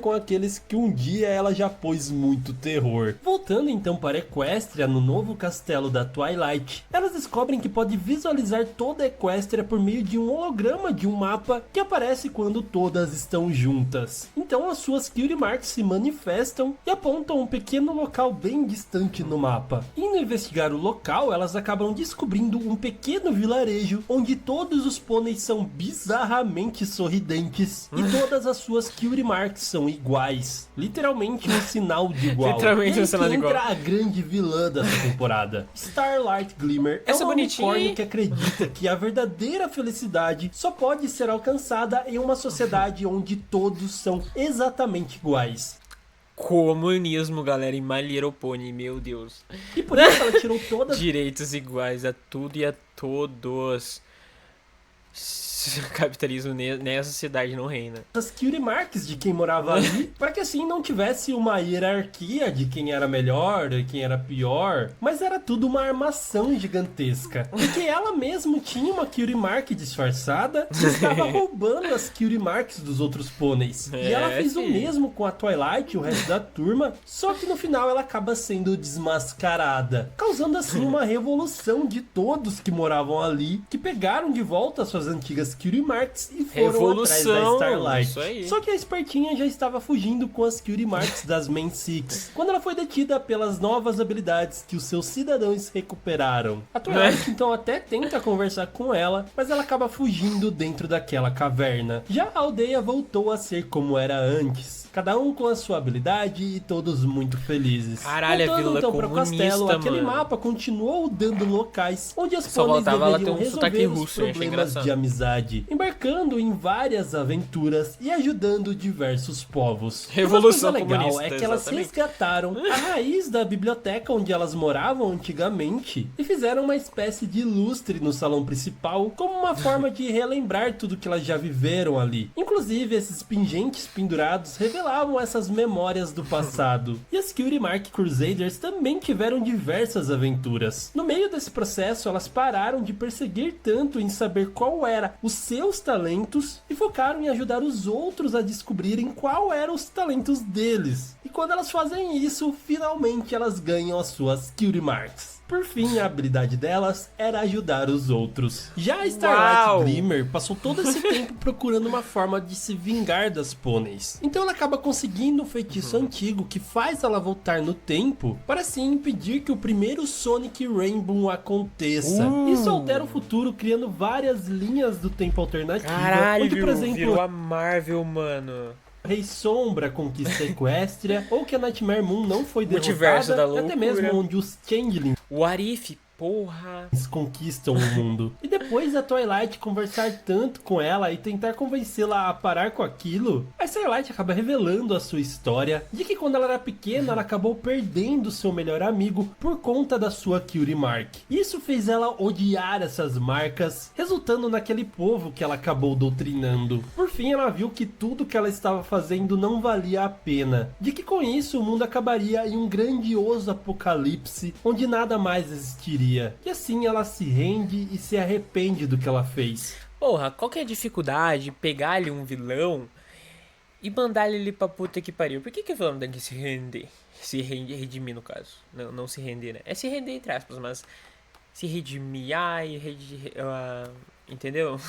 [SPEAKER 2] com aqueles que um dia ela já pôs muito terror. Voltando então para Equestria, no novo castelo da Twilight, elas descobrem que pode visualizar toda a Equestria por meio de um holograma de um mapa que aparece quando todas estão juntas. Então as suas Cutie Marks se manifestam e apontam um pequeno local bem distante no mapa. Indo investigar o local, elas acabam descobrindo um pequeno vilarejo onde todos os pôneis são bizarramente sorridentes e todas as suas Cutie Marks são iguais. Literalmente um sinal de igual.
[SPEAKER 1] Literalmente um sinal de igual.
[SPEAKER 2] Entra a grande vilã dessa temporada. Starlight Glimmer é uma unicórnio que acredita que a verdadeira felicidade só pode ser alcançada em uma sociedade onde todos são exatamente iguais.
[SPEAKER 1] Comunismo, galera, em My Little Pony, meu Deus.
[SPEAKER 2] E por isso ela tirou todas...
[SPEAKER 1] Direitos iguais a tudo e a todos. Capitalismo nessa cidade não reina.
[SPEAKER 2] As cutie marks de quem morava ali, para que assim não tivesse uma hierarquia de quem era melhor e quem era pior, mas era tudo uma armação gigantesca. Porque ela mesmo tinha uma cutie mark disfarçada e estava roubando as cutie marks dos outros pôneis. E ela fez o mesmo com a Twilight e o resto da turma, só que no final ela acaba sendo desmascarada, causando assim uma revolução de todos que moravam ali, que pegaram de volta suas antigas cutie marks e foram atrás da Starlight.
[SPEAKER 1] Isso aí.
[SPEAKER 2] Só que a espertinha já estava fugindo com as cutie marks das Main Six, quando ela foi detida pelas novas habilidades que os seus cidadãos recuperaram. A Twilight então até tenta conversar com ela, mas ela acaba fugindo dentro daquela caverna. Já a aldeia voltou a ser como era antes, cada um com a sua habilidade e todos muito felizes.
[SPEAKER 1] Caralho, a vila
[SPEAKER 2] então para o castelo,
[SPEAKER 1] mano.
[SPEAKER 2] aquele mapa continuou dando locais onde as
[SPEAKER 1] Só
[SPEAKER 2] pôneis
[SPEAKER 1] voltava ela
[SPEAKER 2] deveriam
[SPEAKER 1] ter um sotaque
[SPEAKER 2] resolver os
[SPEAKER 1] russo, eu achei
[SPEAKER 2] problemas
[SPEAKER 1] engraçado.
[SPEAKER 2] de amizade, embarcando em várias aventuras e ajudando diversos povos.
[SPEAKER 1] Revolução
[SPEAKER 2] Uma coisa legal
[SPEAKER 1] comunista,
[SPEAKER 2] é que elas
[SPEAKER 1] exatamente.
[SPEAKER 2] resgataram a raiz da biblioteca onde elas moravam antigamente e fizeram uma espécie de lustre no salão principal como uma forma de relembrar tudo que elas já viveram ali. Inclusive, esses pingentes pendurados revelavam essas memórias do passado. E as Cutie Mark Crusaders também tiveram diversas aventuras. No meio desse processo, elas pararam de perseguir tanto em saber qual era os seus talentos e focaram em ajudar os outros a descobrirem qual eram os talentos deles. E quando elas fazem isso, finalmente elas ganham as suas Cutie Marks. Por fim, a habilidade delas era ajudar os outros. Já a Starlight Glimmer passou todo esse tempo procurando uma forma de se vingar das pôneis. Então ela acaba conseguindo um feitiço antigo que faz ela voltar no tempo para assim impedir que o primeiro Sonic Rainbow aconteça. Isso altera o futuro, criando várias linhas do tempo alternativa.
[SPEAKER 1] Caralho,
[SPEAKER 2] onde, por exemplo,
[SPEAKER 1] virou a Marvel, mano.
[SPEAKER 2] Rei Sombra conquista Equestria, ou que a Nightmare Moon não foi
[SPEAKER 1] Multiverso
[SPEAKER 2] derrotada,
[SPEAKER 1] da
[SPEAKER 2] até
[SPEAKER 1] loucura.
[SPEAKER 2] mesmo onde os Changelings
[SPEAKER 1] O Arif, porra.
[SPEAKER 2] conquistam o mundo. E depois da Twilight conversar tanto com ela e tentar convencê-la a parar com aquilo, a Starlight acaba revelando a sua história de que quando ela era pequena ela acabou perdendo seu melhor amigo por conta da sua Cutie Mark. Isso fez ela odiar essas marcas, resultando naquele povo que ela acabou doutrinando. Por fim, ela viu que tudo que ela estava fazendo não valia a pena, de que com isso o mundo acabaria em um grandioso apocalipse onde nada mais existiria. E assim ela se rende e se arrepende do que ela fez.
[SPEAKER 1] Porra, qual que é a dificuldade? Pegar ali um vilão e mandar ele pra puta que pariu. Por que o vilão tem que se render? Redimir, no caso. Não se render, né? É se render entre aspas, mas se redimir. Entendeu?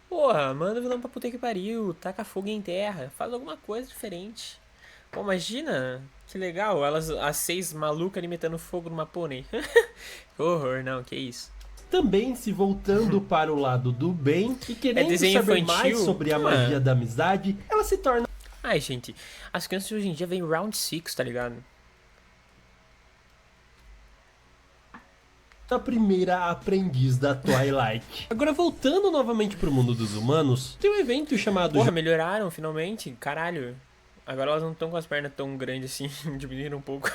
[SPEAKER 1] Porra, manda o vilão pra puta que pariu. Taca fogo em terra. Faz alguma coisa diferente. Pô, imagina, que legal, as 6 malucas ali metendo fogo numa pônei. Que horror, não, que isso.
[SPEAKER 2] Também se voltando para o lado do bem e querendo
[SPEAKER 1] desenho
[SPEAKER 2] saber
[SPEAKER 1] infantil?
[SPEAKER 2] mais sobre a magia da amizade, ela se torna
[SPEAKER 1] Ai, gente, as crianças hoje em dia vêm round 6, tá ligado?
[SPEAKER 2] a primeira aprendiz da Twilight. Agora, voltando novamente para o mundo dos humanos, tem um evento chamado...
[SPEAKER 1] Porra, melhoraram finalmente, caralho. Agora elas não estão com as pernas tão grandes assim, diminuíram um pouco.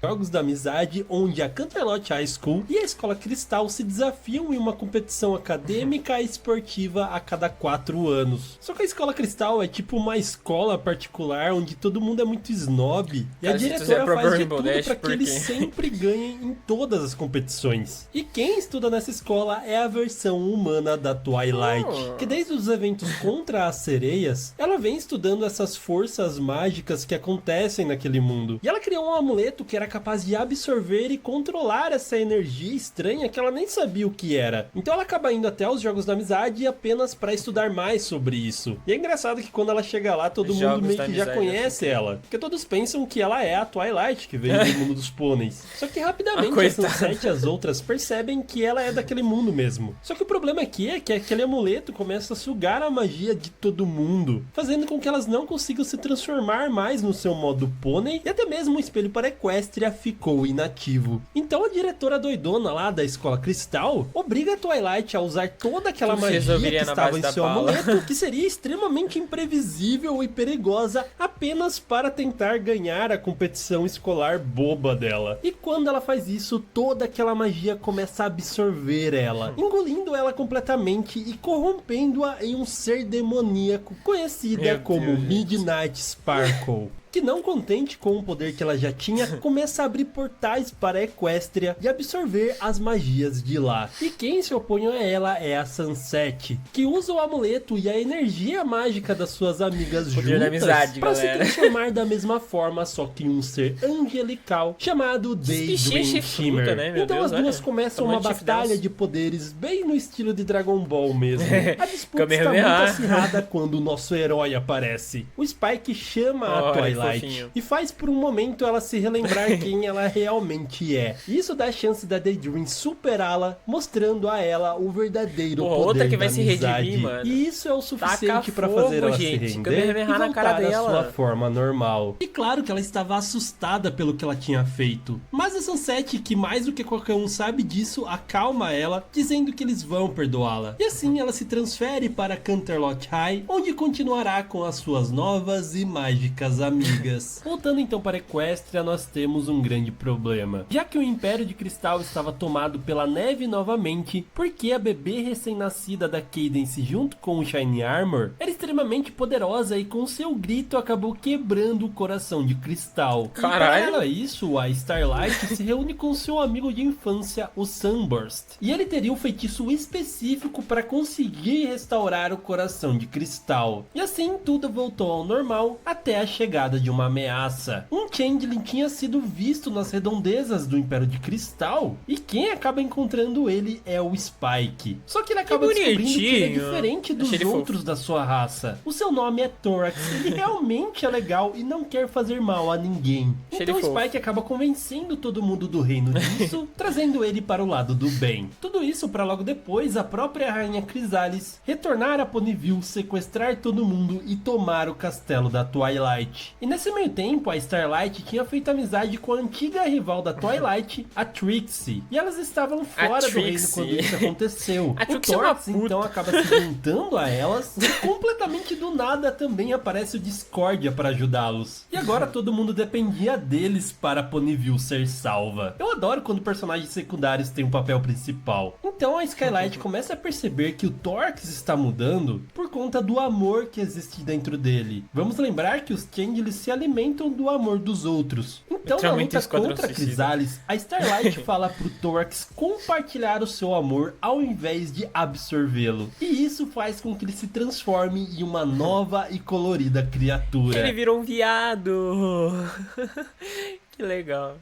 [SPEAKER 2] Jogos da Amizade, onde a Canterlot High School e a Escola Cristal se desafiam em uma competição acadêmica e esportiva a cada 4 anos. Só que a Escola Cristal é tipo uma escola particular onde todo mundo é muito snob e a diretora faz de tudo para que eles sempre ganhem em todas as competições. E quem estuda nessa escola é a versão humana da Twilight, que desde os eventos contra as sereias, ela vem estudando essas forças mágicas que acontecem naquele mundo. E ela criou um amuleto que era capaz de absorver e controlar essa energia estranha que ela nem sabia o que era. Então ela acaba indo até os Jogos da Amizade apenas para estudar mais sobre isso. E é engraçado que quando ela chega lá, todo mundo meio que já conhece ela. Porque todos pensam que ela é a Twilight, que veio do mundo dos pôneis. Só que rapidamente a Sunset e as outras percebem que ela é daquele mundo mesmo. Só que o problema aqui é que aquele amuleto começa a sugar a magia de todo mundo, fazendo com que elas não consigam se transformar mais no seu modo pônei e até mesmo um espelho para Equestria Equestria ficou inativo. Então a diretora doidona lá da Escola Cristal obriga a Twilight a usar toda aquela magia que estava em seu amuleto, que seria extremamente imprevisível e perigosa, apenas para tentar ganhar a competição escolar boba dela. E quando ela faz isso, toda aquela magia começa a absorver ela, engolindo ela completamente e corrompendo-a em um ser demoníaco, conhecida como Midnight Sparkle. Que não contente com o poder que ela já tinha, começa a abrir portais para a Equestria e absorver as magias de lá. E quem se opõe a ela é a Sunset, que usa o amuleto e a energia mágica das suas amigas
[SPEAKER 1] poder da amizade,
[SPEAKER 2] para se
[SPEAKER 1] galera.
[SPEAKER 2] transformar da mesma forma, só que em um ser angelical chamado Daydream Shimmer.
[SPEAKER 1] Né,
[SPEAKER 2] então
[SPEAKER 1] Deus,
[SPEAKER 2] as duas começam uma batalha de poderes bem no estilo de Dragon Ball mesmo. A disputa está muito acirrada quando o nosso herói aparece. O Spike chama a Twilight e faz por um momento ela se relembrar quem ela realmente é. Isso dá a chance da Daydream superá-la, mostrando a ela o verdadeiro poder
[SPEAKER 1] outra que
[SPEAKER 2] da
[SPEAKER 1] vai se
[SPEAKER 2] amizade.
[SPEAKER 1] redimir, mano.
[SPEAKER 2] E isso é o suficiente para fazer ela se render e
[SPEAKER 1] na cara
[SPEAKER 2] voltar à
[SPEAKER 1] dela.
[SPEAKER 2] sua forma normal. E claro que ela estava assustada pelo que ela tinha feito. Mas a Sunset, que mais do que qualquer um sabe disso, acalma ela, dizendo que eles vão perdoá-la. E assim ela se transfere para Canterlot High, onde continuará com as suas novas e mágicas amigas. Voltando então para Equestria, nós temos um grande problema. Já que o Império de Cristal estava tomado pela neve novamente, porque a bebê recém-nascida da Cadence junto com o Shiny Armor era extremamente poderosa e com seu grito acabou quebrando o coração de Cristal.
[SPEAKER 1] Caralho!
[SPEAKER 2] E paralelo a isso, a Starlight se reúne com seu amigo de infância, o Sunburst. E ele teria um feitiço específico para conseguir restaurar o coração de Cristal. E assim tudo voltou ao normal até a chegada de uma ameaça. Um Changeling tinha sido visto nas redondezas do Império de Cristal e quem acaba encontrando ele é o Spike. Só que ele acaba descobrindo que ele é diferente dos outros da sua raça. O seu nome é Thorax, ele realmente é legal e não quer fazer mal a ninguém. Então o Spike acaba convencendo todo mundo do reino disso, trazendo ele para o lado do bem. Tudo isso para logo depois a própria Rainha Chrysalis retornar a Ponyville, sequestrar todo mundo e tomar o castelo da Twilight. E nesse meio tempo, a Starlight tinha feito amizade com a antiga rival da Twilight, a Trixie. E elas estavam fora do reino quando isso aconteceu. O Thorax, então, acaba se juntando a elas e completamente do nada também aparece o Discordia para ajudá-los. E agora todo mundo dependia deles para a Ponyville ser salva. Eu adoro quando personagens secundários têm um papel principal. Então a Skylight começa a perceber que o Thorax está mudando por conta do amor que existe dentro dele. Vamos lembrar que os Changelings se alimentam do amor dos outros. Então na luta contra a Chrysalis, a Starlight fala pro Thorax compartilhar o seu amor ao invés de absorvê-lo. E isso faz com que ele se transforme em uma nova e colorida criatura.
[SPEAKER 1] Ele virou um viado. Que legal.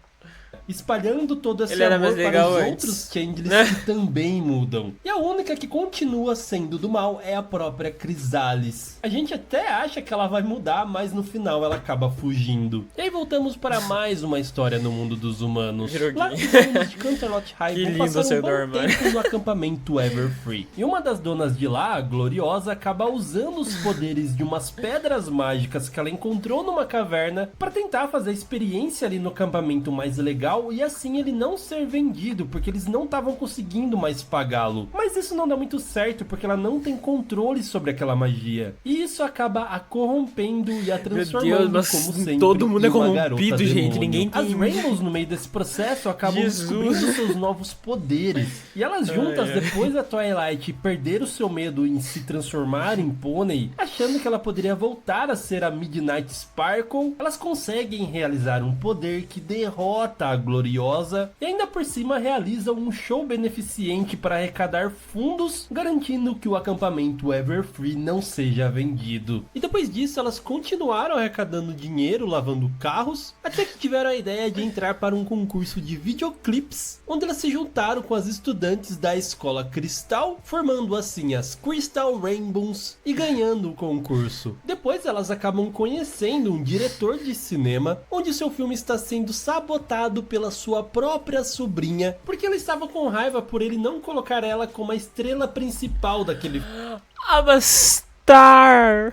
[SPEAKER 2] Espalhando todo esse amor para os outros Changelings que também mudam. E a única que continua sendo do mal é a própria Chrysalis. A gente até acha que ela vai mudar, mas no final ela acaba fugindo. E aí voltamos para mais uma história no mundo dos humanos. Lá nos reinos de Canterlot High vão passar um bom tempo no acampamento Everfree. E uma das donas de lá, a Gloriosa, acaba usando os poderes de umas pedras mágicas que ela encontrou numa caverna para tentar fazer a experiência ali no acampamento mais legal e assim ele não ser vendido, porque eles não estavam conseguindo mais pagá-lo. Mas isso não dá muito certo, porque ela não tem controle sobre aquela magia. E isso acaba a corrompendo e a transformando como sempre
[SPEAKER 1] todo mundo é
[SPEAKER 2] corrompido,
[SPEAKER 1] gente. Ninguém tem...
[SPEAKER 2] As Rainbows, no meio desse processo, acabam descobrindo seus novos poderes. E elas juntas, depois da Twilight perder o seu medo em se transformar em pônei, achando que ela poderia voltar a ser a Midnight Sparkle, elas conseguem realizar um poder que derrota a Gloriosa e ainda por cima realizam um show beneficente para arrecadar fundos, garantindo que o acampamento Everfree não seja vendido. E depois disso elas continuaram arrecadando dinheiro, lavando carros, até que tiveram a ideia de entrar para um concurso de videoclips, onde elas se juntaram com as estudantes da Escola Cristal, formando assim as Crystal Rainbows e ganhando o concurso. Depois elas acabam conhecendo um diretor de cinema, onde seu filme está sendo sabotado pela sua própria sobrinha, porque ela estava com raiva por ele não colocar ela como a estrela principal daquele...
[SPEAKER 1] I'm a star!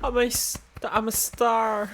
[SPEAKER 1] I'm a star!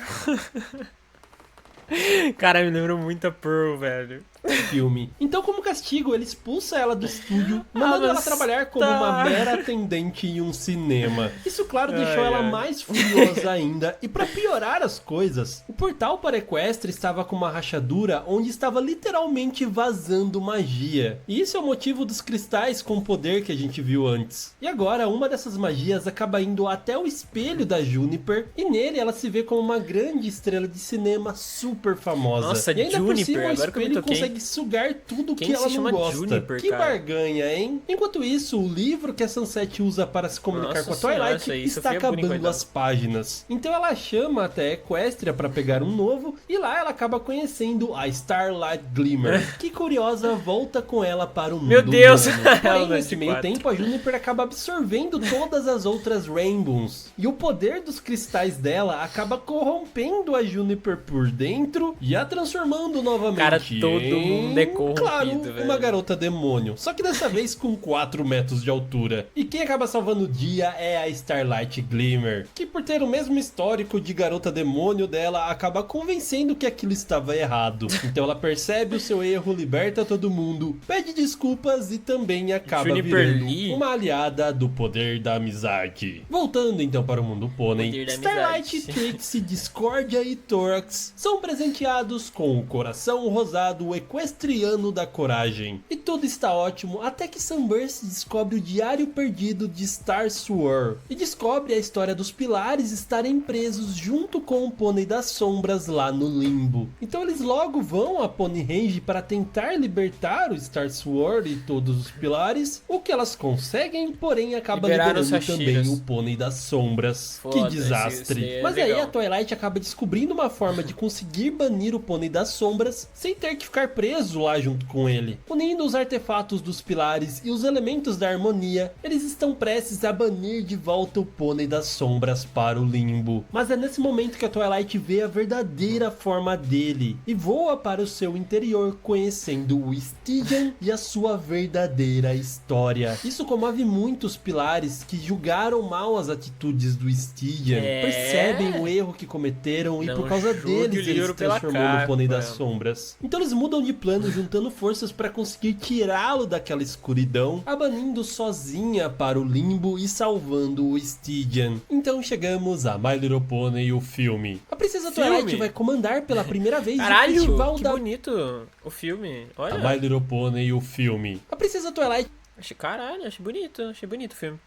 [SPEAKER 1] Cara, me lembrou muito a Pearl, velho.
[SPEAKER 2] Filme. Então, como castigo, ele expulsa ela do estúdio, mandando ela trabalhar como uma mera atendente em um cinema. Isso, claro, deixou ela mais furiosa ainda. E pra piorar as coisas, o portal para Equestria estava com uma rachadura onde estava literalmente vazando magia. E isso é o motivo dos cristais com poder que a gente viu antes. E agora, uma dessas magias acaba indo até o espelho da Juniper, e nele ela se vê como uma grande estrela de cinema super famosa.
[SPEAKER 1] Nossa,
[SPEAKER 2] e ainda
[SPEAKER 1] Juniper,
[SPEAKER 2] por cima, o
[SPEAKER 1] agora que eu me
[SPEAKER 2] espelho
[SPEAKER 1] toquei.
[SPEAKER 2] consegue sugar tudo
[SPEAKER 1] Quem
[SPEAKER 2] que
[SPEAKER 1] se
[SPEAKER 2] ela não
[SPEAKER 1] chama
[SPEAKER 2] gosta.
[SPEAKER 1] Juniper,
[SPEAKER 2] Que
[SPEAKER 1] cara?
[SPEAKER 2] barganha, hein? Enquanto isso, o livro que a Sunset usa para se comunicar
[SPEAKER 1] Nossa
[SPEAKER 2] com a
[SPEAKER 1] senhora,
[SPEAKER 2] Twilight
[SPEAKER 1] isso aí,
[SPEAKER 2] está
[SPEAKER 1] Sofia Bullying,
[SPEAKER 2] acabando
[SPEAKER 1] coitada.
[SPEAKER 2] as páginas. Então ela chama até Equestria para pegar um novo, e lá ela acaba conhecendo a Starlight Glimmer, que curiosa volta com ela para o mundo
[SPEAKER 1] Meu Deus!
[SPEAKER 2] humano.
[SPEAKER 1] Ela
[SPEAKER 2] Porém,
[SPEAKER 1] não é
[SPEAKER 2] nesse meio
[SPEAKER 1] 4.
[SPEAKER 2] tempo, a Juniper acaba absorvendo todas as outras Rainbows, e o poder dos cristais dela acaba corrompendo a Juniper por dentro e a transformando novamente
[SPEAKER 1] Cara, todo mundo é corrompido,
[SPEAKER 2] claro,
[SPEAKER 1] velho.
[SPEAKER 2] uma garota demônio. Só que dessa vez com 4 metros de altura. E quem acaba salvando o dia é a Starlight Glimmer, que por ter o mesmo histórico de garota demônio dela, acaba convencendo que aquilo estava errado. Então ela percebe o seu erro, liberta todo mundo, pede desculpas e também acaba
[SPEAKER 1] Juniper
[SPEAKER 2] virando
[SPEAKER 1] Lee.
[SPEAKER 2] uma aliada do poder da amizade. Voltando então para o mundo pônei,
[SPEAKER 1] Poder da
[SPEAKER 2] Starlight,
[SPEAKER 1] amizade.
[SPEAKER 2] Trixie, Discordia e Thorax são presenteados com o coração rosado equestriano da coragem. E tudo está ótimo até que Sunburst descobre o diário perdido de Star Sword e descobre a história dos pilares estarem presos junto com o Pônei das Sombras lá no limbo. Então eles logo vão a Pony Range para tentar libertar o Star Sword e todos os pilares, o que elas conseguem, porém acaba
[SPEAKER 1] Liberaram os
[SPEAKER 2] liberando também
[SPEAKER 1] Hashiras.
[SPEAKER 2] o Pônei das Sombras. Que
[SPEAKER 1] Foda-se,
[SPEAKER 2] desastre.
[SPEAKER 1] isso aí é
[SPEAKER 2] Mas aí
[SPEAKER 1] legal.
[SPEAKER 2] a Twilight acaba descobrindo uma forma de conseguir banir o Pônei das Sombras sem ter que ficar preso lá junto com ele. Unindo os artefatos dos pilares e os elementos da harmonia, eles estão prestes a banir de volta o Pônei das Sombras para o limbo. Mas é nesse momento que a Twilight vê a verdadeira forma dele e voa para o seu interior, conhecendo o Stygian e a sua verdadeira história. Isso comove muitos pilares que julgaram mal as atitudes do Stygian, percebem o erro que cometeram e
[SPEAKER 1] Não
[SPEAKER 2] por causa
[SPEAKER 1] julgue
[SPEAKER 2] deles
[SPEAKER 1] o
[SPEAKER 2] ele
[SPEAKER 1] livro
[SPEAKER 2] se
[SPEAKER 1] pela
[SPEAKER 2] transformou no Pônei
[SPEAKER 1] capa.
[SPEAKER 2] das Sombras. Então eles mudam de plano, juntando forças para conseguir tirá-lo daquela escuridão, a banindo sozinha para o limbo e salvando o Stygian. Então chegamos a My Little Pony, o filme. A princesa
[SPEAKER 1] Filme?
[SPEAKER 2] Twilight vai comandar pela primeira vez o
[SPEAKER 1] Caralho,
[SPEAKER 2] festival
[SPEAKER 1] que
[SPEAKER 2] da...
[SPEAKER 1] bonito o filme.
[SPEAKER 2] A
[SPEAKER 1] Olha.
[SPEAKER 2] My Little Pony, o filme. A princesa Twilight
[SPEAKER 1] Caralho, achei bonito o filme.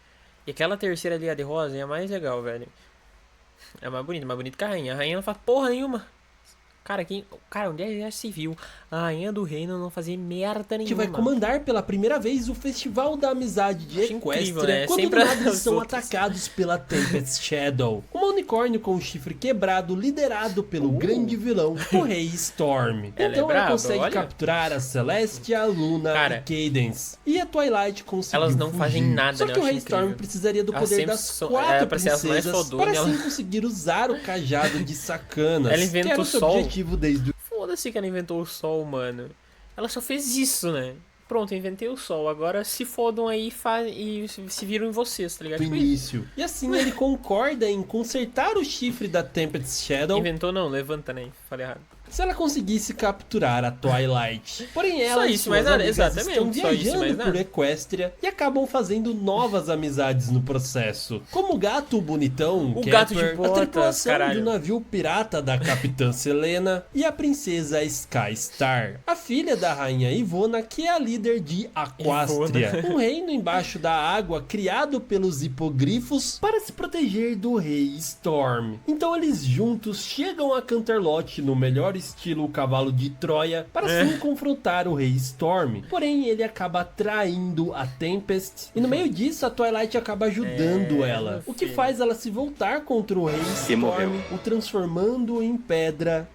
[SPEAKER 1] E aquela terceira ali, a de rosa, é a mais legal, velho. É mais bonito que a rainha. A rainha não faz porra nenhuma. Cara, onde é que já se viu? A rainha do reino não fazia merda nenhuma.
[SPEAKER 2] que vai comandar pela primeira vez o Festival da Amizade de
[SPEAKER 1] Acho incrível,
[SPEAKER 2] Equestria,
[SPEAKER 1] né?
[SPEAKER 2] quando
[SPEAKER 1] Sempre
[SPEAKER 2] do nada eles
[SPEAKER 1] as
[SPEAKER 2] são
[SPEAKER 1] outras.
[SPEAKER 2] atacados pela Tempest Shadow, uma unicórnio com o chifre quebrado liderado pelo grande vilão, o Rei Storm.
[SPEAKER 1] Ela é
[SPEAKER 2] Então ela
[SPEAKER 1] braba,
[SPEAKER 2] consegue
[SPEAKER 1] olha.
[SPEAKER 2] capturar a Celeste, a Luna
[SPEAKER 1] Cara,
[SPEAKER 2] e Cadence. E a Twilight conseguiu
[SPEAKER 1] elas não
[SPEAKER 2] fugir.
[SPEAKER 1] fazem nada,
[SPEAKER 2] Só
[SPEAKER 1] né?
[SPEAKER 2] que
[SPEAKER 1] Eu
[SPEAKER 2] o
[SPEAKER 1] acho
[SPEAKER 2] Rei Storm
[SPEAKER 1] incrível.
[SPEAKER 2] precisaria do
[SPEAKER 1] Elas
[SPEAKER 2] poder
[SPEAKER 1] sempre
[SPEAKER 2] das
[SPEAKER 1] são-
[SPEAKER 2] 4
[SPEAKER 1] pra ser as mais
[SPEAKER 2] princesas
[SPEAKER 1] fodonas,
[SPEAKER 2] para assim
[SPEAKER 1] ela-
[SPEAKER 2] conseguir usar o cajado de sacanas,
[SPEAKER 1] Ela inventa
[SPEAKER 2] que era
[SPEAKER 1] o
[SPEAKER 2] o seu
[SPEAKER 1] sol.
[SPEAKER 2] objetivo desde o
[SPEAKER 1] Foda-se que ela inventou o sol, mano. Ela só fez isso, né? Pronto, inventei o sol. Agora se fodam aí e se viram em vocês, tá ligado?
[SPEAKER 2] do
[SPEAKER 1] Tipo isso.
[SPEAKER 2] início. E assim ele concorda em consertar o chifre da Tempest Shadow
[SPEAKER 1] Inventou não, levanta, né? Falei errado.
[SPEAKER 2] se ela conseguisse capturar a Twilight. Porém ela e
[SPEAKER 1] isso,
[SPEAKER 2] suas
[SPEAKER 1] mais nada,
[SPEAKER 2] amigas
[SPEAKER 1] exatamente,
[SPEAKER 2] estão
[SPEAKER 1] só isso,
[SPEAKER 2] viajando
[SPEAKER 1] mais
[SPEAKER 2] por
[SPEAKER 1] nada.
[SPEAKER 2] Equestria e acabam fazendo novas amizades no processo. Como o gato bonitão,
[SPEAKER 1] O
[SPEAKER 2] Kepler,
[SPEAKER 1] gato de
[SPEAKER 2] a
[SPEAKER 1] botas,
[SPEAKER 2] tripulação
[SPEAKER 1] caralho.
[SPEAKER 2] do navio pirata da Capitã Selena e a princesa Skystar, a filha da rainha Ivona, que é a líder de Aquastria, um reino embaixo da água criado pelos hipogrifos para se proteger do rei Storm. Então eles juntos chegam a Canterlot no melhor estilo cavalo de Troia para assim confrontar o rei Storm. Porém ele acaba traindo a Tempest e no meio disso a Twilight acaba ajudando ela, o que
[SPEAKER 1] filho.
[SPEAKER 2] faz ela se voltar contra o rei Storm, o transformando em pedra.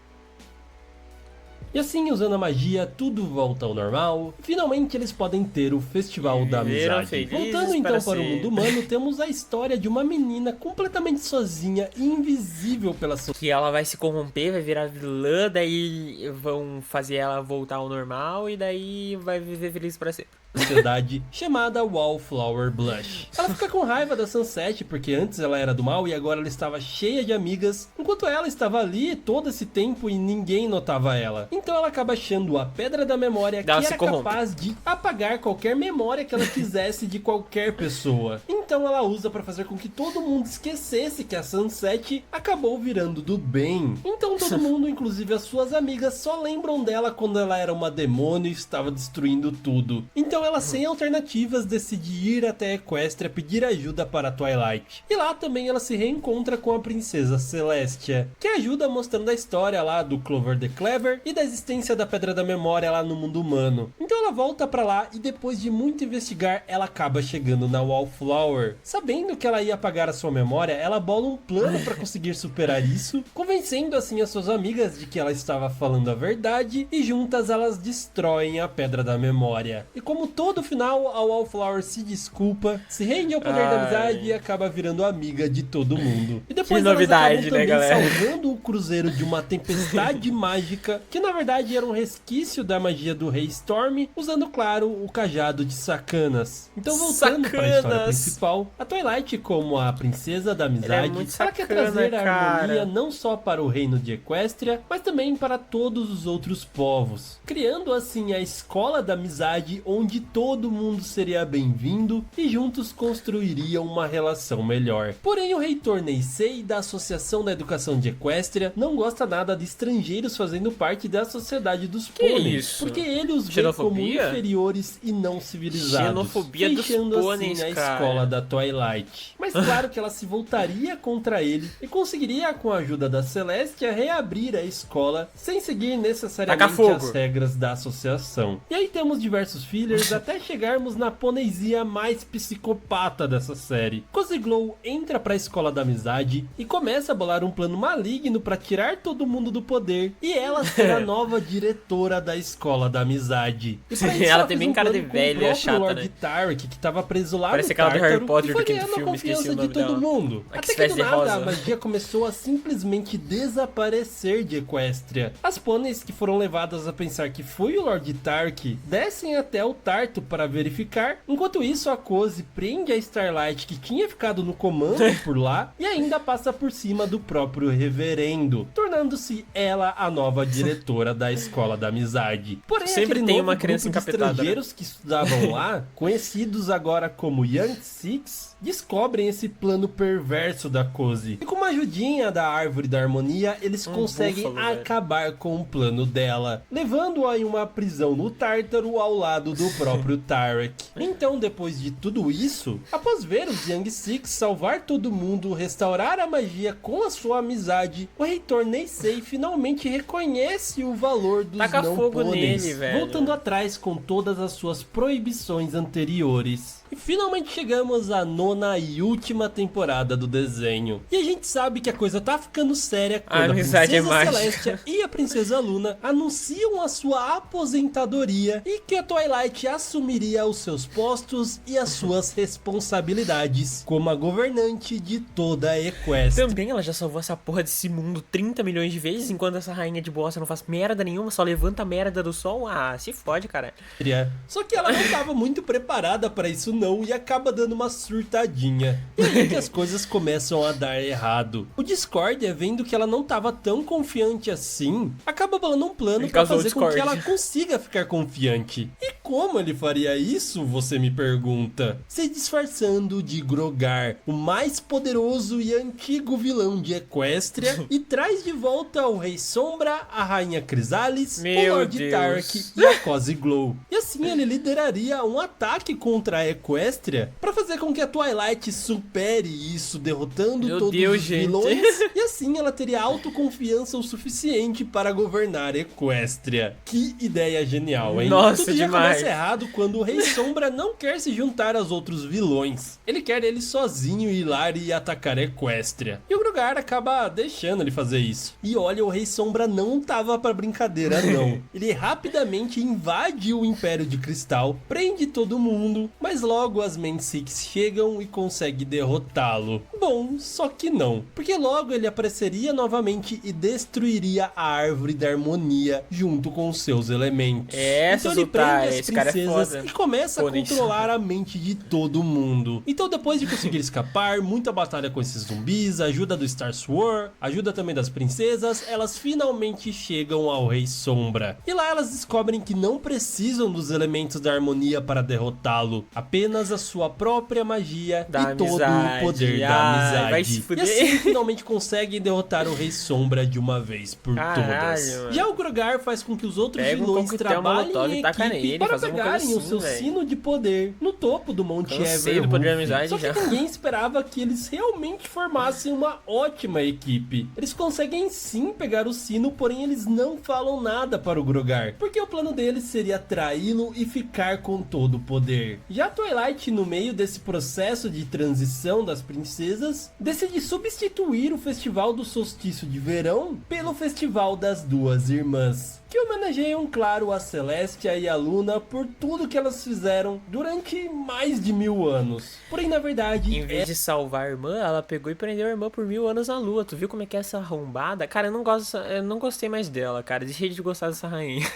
[SPEAKER 2] E assim, usando a magia, tudo volta ao normal. Finalmente eles podem ter o Festival da
[SPEAKER 1] Viveram
[SPEAKER 2] Amizade.
[SPEAKER 1] felizes
[SPEAKER 2] Voltando então
[SPEAKER 1] para
[SPEAKER 2] para o mundo humano, temos a história de uma menina completamente sozinha e invisível pela sociedade.
[SPEAKER 1] Que ela vai se corromper, vai virar vilã, daí vão fazer ela voltar ao normal e daí vai viver feliz pra sempre.
[SPEAKER 2] sociedade chamada Wallflower Blush. Ela fica com raiva da Sunset porque antes ela era do mal e agora ela estava cheia de amigas, enquanto ela estava ali todo esse tempo e ninguém notava ela. Então ela acaba achando a Pedra da Memória que era capaz de apagar qualquer memória que ela quisesse de qualquer pessoa. Então ela usa para fazer com que todo mundo esquecesse que a Sunset acabou virando do bem. Então todo mundo, inclusive as suas amigas, só lembram dela quando ela era uma demônio e estava destruindo tudo. Então ela, sem alternativas, decide ir até Equestria pedir ajuda para Twilight. E lá também ela se reencontra com a princesa Celestia, que ajuda mostrando a história lá do Clover the Clever e da existência da Pedra da Memória lá no mundo humano. Então ela volta pra lá e depois de muito investigar, ela acaba chegando na Wallflower. Sabendo que ela ia apagar a sua memória, ela bola um plano para conseguir superar isso, convencendo assim as suas amigas de que ela estava falando a verdade, e juntas elas destroem a Pedra da Memória. E como todo final, a Wallflower se desculpa, se rende ao poder da amizade e acaba virando amiga de todo mundo. E depois
[SPEAKER 1] que novidade,
[SPEAKER 2] elas acabam
[SPEAKER 1] né,
[SPEAKER 2] também salvando o cruzeiro de uma tempestade mágica, que na verdade era um resquício da magia do Rei Storm, usando, claro, o cajado de Sacanas. Então voltando para a história principal, a Twilight, como a princesa da amizade, ela quer trazer a harmonia não só para o reino de Equestria, mas também para todos os outros povos, criando assim a escola da amizade, onde todo mundo seria bem-vindo e juntos construiriam uma relação melhor. Porém, o reitor Neisei da Associação da Educação de Equestria não gosta nada de estrangeiros fazendo parte da sociedade dos pôneis, porque ele os vê como inferiores e não civilizados,
[SPEAKER 1] xenofobia
[SPEAKER 2] fechando
[SPEAKER 1] dos pôneis,
[SPEAKER 2] assim a escola da Twilight. Mas claro que ela se voltaria contra ele e conseguiria, com a ajuda da Celestia, reabrir a escola sem seguir necessariamente as regras da associação. E aí temos diversos fillers até chegarmos na pôneizinha mais psicopata dessa série. Koziglow entra pra escola da amizade e começa a bolar um plano maligno pra tirar todo mundo do poder e ela ser a nova diretora da escola da amizade. E pra isso
[SPEAKER 1] ela tem bem cara de velha chata,
[SPEAKER 2] Lord
[SPEAKER 1] né?
[SPEAKER 2] Tarek, que tava preso lá
[SPEAKER 1] Parece
[SPEAKER 2] no
[SPEAKER 1] aquela do Harry Potter
[SPEAKER 2] e foi
[SPEAKER 1] do quinto
[SPEAKER 2] ganhando a
[SPEAKER 1] filme, esqueci
[SPEAKER 2] confiança
[SPEAKER 1] o
[SPEAKER 2] de
[SPEAKER 1] nome
[SPEAKER 2] todo
[SPEAKER 1] dela.
[SPEAKER 2] mundo.
[SPEAKER 1] A
[SPEAKER 2] Até
[SPEAKER 1] que
[SPEAKER 2] que do nada
[SPEAKER 1] rosa.
[SPEAKER 2] a magia começou a simplesmente desaparecer de Equestria. As pôneis que foram levadas a pensar que foi o Lord Tarek descem até o Tarto para verificar. Enquanto isso, a Cozy prende a Starlight, que tinha ficado no comando por lá, e ainda passa por cima do próprio reverendo, tornando-se ela a nova diretora da escola da amizade. Porém,
[SPEAKER 1] sempre tem uma criança encapetada,
[SPEAKER 2] estrangeiros que estudavam lá, conhecidos agora como Young Six, descobrem esse plano perverso da Cozy. E com uma ajudinha da Árvore da Harmonia, eles conseguem acabar com o plano dela, levando-a em uma prisão no Tártaro ao lado do próprio Tarek. Então, depois de tudo isso, após ver os Young Six salvar todo mundo, restaurar a magia com a sua amizade, o reitor Neisei finalmente reconhece o valor dos não-pôneis, voltando atrás com todas as suas proibições anteriores. E finalmente chegamos à 9ª e última temporada do desenho. E a gente sabe que a coisa tá ficando séria quando a princesa Celestia e a princesa Luna anunciam a sua aposentadoria e que a Twilight assumiria os seus postos e as suas responsabilidades como a governante de toda a Equestria.
[SPEAKER 1] Também ela já salvou essa porra desse mundo 30 milhões de vezes, enquanto essa rainha de bosta não faz merda nenhuma, só levanta a merda do sol. Ah, se fode, cara.
[SPEAKER 2] Só que ela não tava muito preparada pra isso não, e acaba dando uma surtadinha. E aí que as coisas começam a dar errado. O Discordia, vendo que ela não tava tão confiante assim, acaba bolando um plano pra fazer com que ela consiga ficar confiante. E como ele faria isso, você me pergunta? Se disfarçando de Grogar, o mais poderoso e antigo vilão de Equestria, e traz de volta o Rei Sombra, a Rainha Chrysalis, o Lord Tarek e a Koziglow. E assim ele lideraria um ataque contra a Equestria para fazer com que a Twilight supere isso, derrotando todos os vilões, e assim ela teria autoconfiança o suficiente para governar Equestria. Que ideia genial, hein?
[SPEAKER 1] Nossa,
[SPEAKER 2] tudo já começa errado quando o Rei Sombra não quer se juntar aos outros vilões. Ele quer ele sozinho ir lá e atacar Equestria. E o Grogar acaba deixando ele fazer isso. E olha, o Rei Sombra não tava pra brincadeira não. Ele rapidamente invade o Império de Cristal, prende todo mundo, mas logo logo as Main Six chegam e conseguem derrotá-lo. Bom, só que não, porque logo ele apareceria novamente e destruiria a árvore da harmonia junto com os seus elementos. Então ele prende as princesas e começa a controlar a mente de todo mundo. Então depois de conseguir escapar, muita batalha com esses zumbis, ajuda do Star Sword, ajuda também das princesas, elas finalmente chegam ao Rei Sombra. E lá elas descobrem que não precisam dos elementos da harmonia para derrotá-lo, apenas a sua própria magia e todo o poder da amizade.
[SPEAKER 1] Vai se fuder.
[SPEAKER 2] E assim finalmente conseguem derrotar o Rei Sombra de uma vez por todas.
[SPEAKER 1] Mano.
[SPEAKER 2] Já o Grogar faz com que os outros vilões trabalhem em equipe para pegarem o seu sino de poder no topo do Monte Everhoof. Só que ninguém esperava que eles realmente formassem uma ótima equipe. Eles conseguem sim pegar o sino, porém eles não falam nada para o Grogar, porque o plano deles seria traí-lo e ficar com todo o poder. Já Twilight, no meio desse processo de transição das princesas, decide substituir o Festival do Solstício de Verão pelo Festival das Duas Irmãs, que homenageiam, claro, a Celestia e a Luna por tudo que elas fizeram durante mais de 1000 anos. Porém, na verdade...
[SPEAKER 1] Em vez de salvar a irmã, ela pegou e prendeu a irmã por 1000 anos na lua. Tu viu como é que é essa arrombada? Cara, eu não gostei mais dela, cara. Deixei de gostar dessa rainha.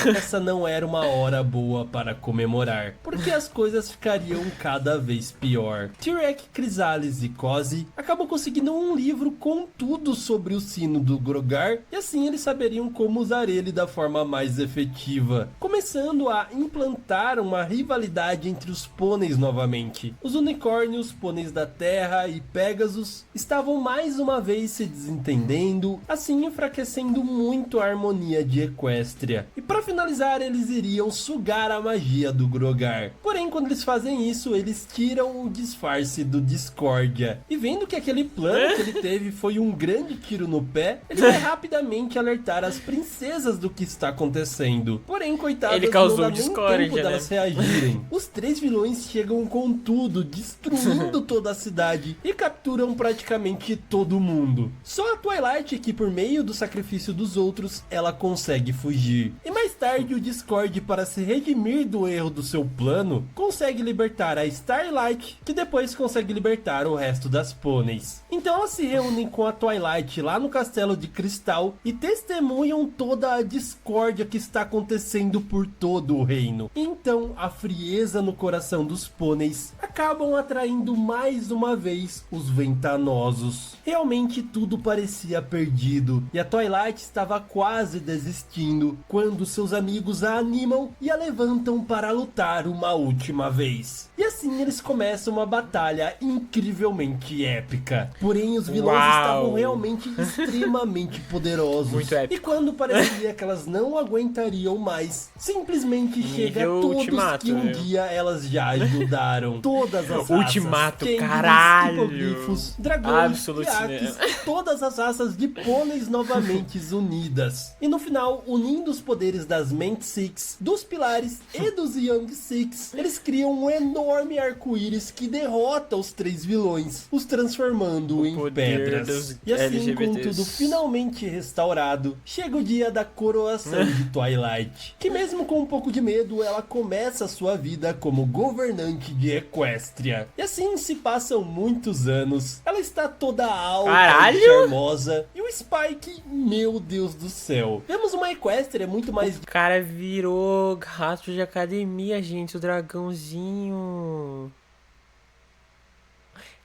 [SPEAKER 2] Essa não era uma hora boa para comemorar, porque as coisas ficariam cada vez pior. Tyrek, Chrysalis e Cozy acabam conseguindo um livro com tudo sobre o sino do Grogar, e assim eles saberiam como usar ele da forma mais efetiva, começando a implantar uma rivalidade entre os pôneis novamente. Os unicórnios, pôneis da Terra e Pegasus estavam mais uma vez se desentendendo, assim enfraquecendo muito a harmonia de Equestria. E para finalizar, eles iriam sugar a magia do Grogar. Porém, quando eles fazem isso, eles tiram o disfarce do Discordia. E vendo que aquele plano que ele teve foi um grande tiro no pé, ele vai rapidamente alertar as princesas do que está acontecendo. Porém, coitadas,
[SPEAKER 1] ele causou
[SPEAKER 2] não dá nem tempo delas reagirem. Os três vilões chegam com tudo, destruindo toda a cidade e capturam praticamente todo mundo. Só a Twilight, que por meio do sacrifício dos outros, ela consegue fugir. E mais tarde, o Discord, para se redimir do erro do seu plano, consegue libertar a Starlight, que depois consegue libertar o resto das pôneis. Então elas se reúnem com a Twilight lá no Castelo de Cristal e testemunham toda a discórdia que está acontecendo por todo o reino. Então, a frieza no coração dos pôneis acabam atraindo mais uma vez os Ventanosos. Realmente tudo parecia perdido e a Twilight estava quase desistindo quando seus amigos a animam e a levantam para lutar uma última vez. E assim eles começam uma batalha incrivelmente épica. Porém, os vilões estavam realmente extremamente poderosos.
[SPEAKER 1] Muito épico.
[SPEAKER 2] E quando parecia que elas não aguentariam mais, simplesmente chega todos
[SPEAKER 1] Ultimato,
[SPEAKER 2] que um dia elas já ajudaram. Todas as raças.
[SPEAKER 1] Ultimato,
[SPEAKER 2] Kengris,
[SPEAKER 1] caralho.
[SPEAKER 2] hipogrifos, dragões,
[SPEAKER 1] Absolutamente.
[SPEAKER 2] Yaquis, todas as raças de pôneis novamente unidas. E no final, unindo os poderes das Main Six, dos Pilares e dos Young Six, eles criam um enorme arco-íris que derrota os três vilões, os transformando em pedras. E assim,
[SPEAKER 1] LGBTs.
[SPEAKER 2] com tudo finalmente restaurado, chega o dia da coroação de Twilight, que mesmo com um pouco de medo, ela começa a sua vida como governante de Equestria. E assim se passam muitos anos, ela está toda alta e charmosa, e o Spike, meu Deus do céu. Vemos uma Equestria muito mais...
[SPEAKER 1] O cara virou rato de academia, gente, o dragãozinho.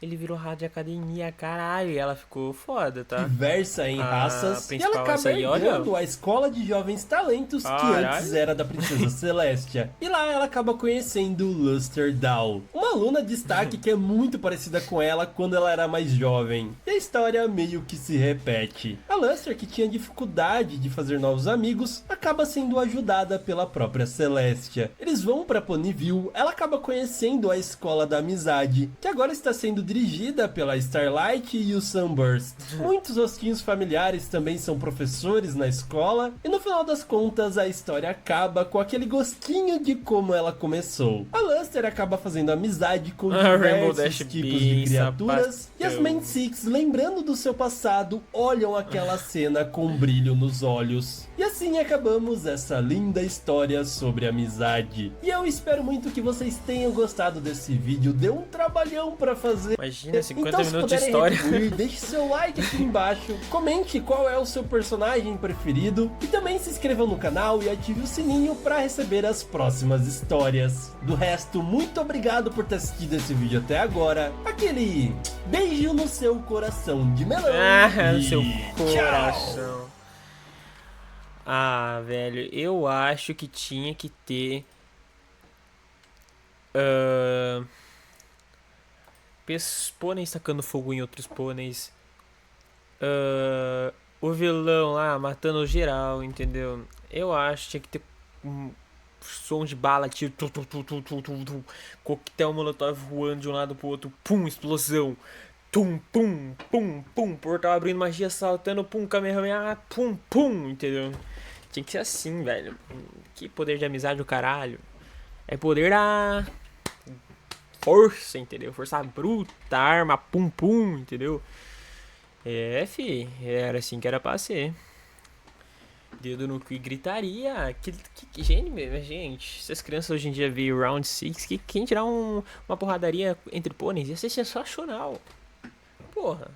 [SPEAKER 1] Ele virou rato de academia, caralho, e ela ficou foda, tá?
[SPEAKER 2] diversa em raças, e ela acaba
[SPEAKER 1] aí,
[SPEAKER 2] herdando a escola de jovens talentos que antes era da princesa Celestia. E lá ela acaba conhecendo Luster Dow, uma aluna de destaque que é muito parecida com ela quando ela era mais jovem. E a história meio que se repete. A Luster, que tinha dificuldade de fazer novos amigos, acaba sendo ajudada pela própria Celestia. Eles vão pra Ponyville, ela acaba conhecendo a escola da amizade, que agora está sendo dirigida pela Starlight e o Sunburst. Muitos rostinhos familiares também são professores na escola, e no final das contas a história acaba com aquele gostinho de como ela começou. A Luster acaba fazendo amizade com diversos tipos de criaturas, e as Main Six, lembrando do seu passado, olham aquela cena com brilho nos olhos. E E assim acabamos essa linda história sobre amizade. E eu espero muito que vocês tenham gostado desse vídeo. Deu um trabalhão pra fazer.
[SPEAKER 1] Imagina, 50
[SPEAKER 2] então,
[SPEAKER 1] minutos de
[SPEAKER 2] se
[SPEAKER 1] história.
[SPEAKER 2] Retribuir, deixe seu like aqui embaixo. Comente qual é o seu personagem preferido. E também se inscreva no canal e ative o sininho pra receber as próximas histórias. Do resto, muito obrigado por ter assistido esse vídeo até agora. Aquele beijo no seu coração de melão.
[SPEAKER 1] No seu coração.
[SPEAKER 2] Tchau.
[SPEAKER 1] Ah, velho, eu acho que tinha que ter pôneis tacando fogo em outros pôneis. O vilão lá matando geral, entendeu? Eu acho que tinha que ter um som de bala, tiro, coquetel molotov voando de um lado pro outro, pum, explosão. Tum, pum, pum, pum, portal abrindo, magia saltando, pum, Kamehameha, pum, pum, entendeu? Tinha que ser assim, velho. Que poder de amizade do caralho. É poder da força, entendeu? Força bruta, arma, pum, pum, entendeu? É, fi, era assim que era pra ser. Dedo no cu e gritaria. Que gênio mesmo, gente. Se as crianças hoje em dia veem Round 6, quem tirar uma porradaria entre pôneis ia ser sensacional. Porra.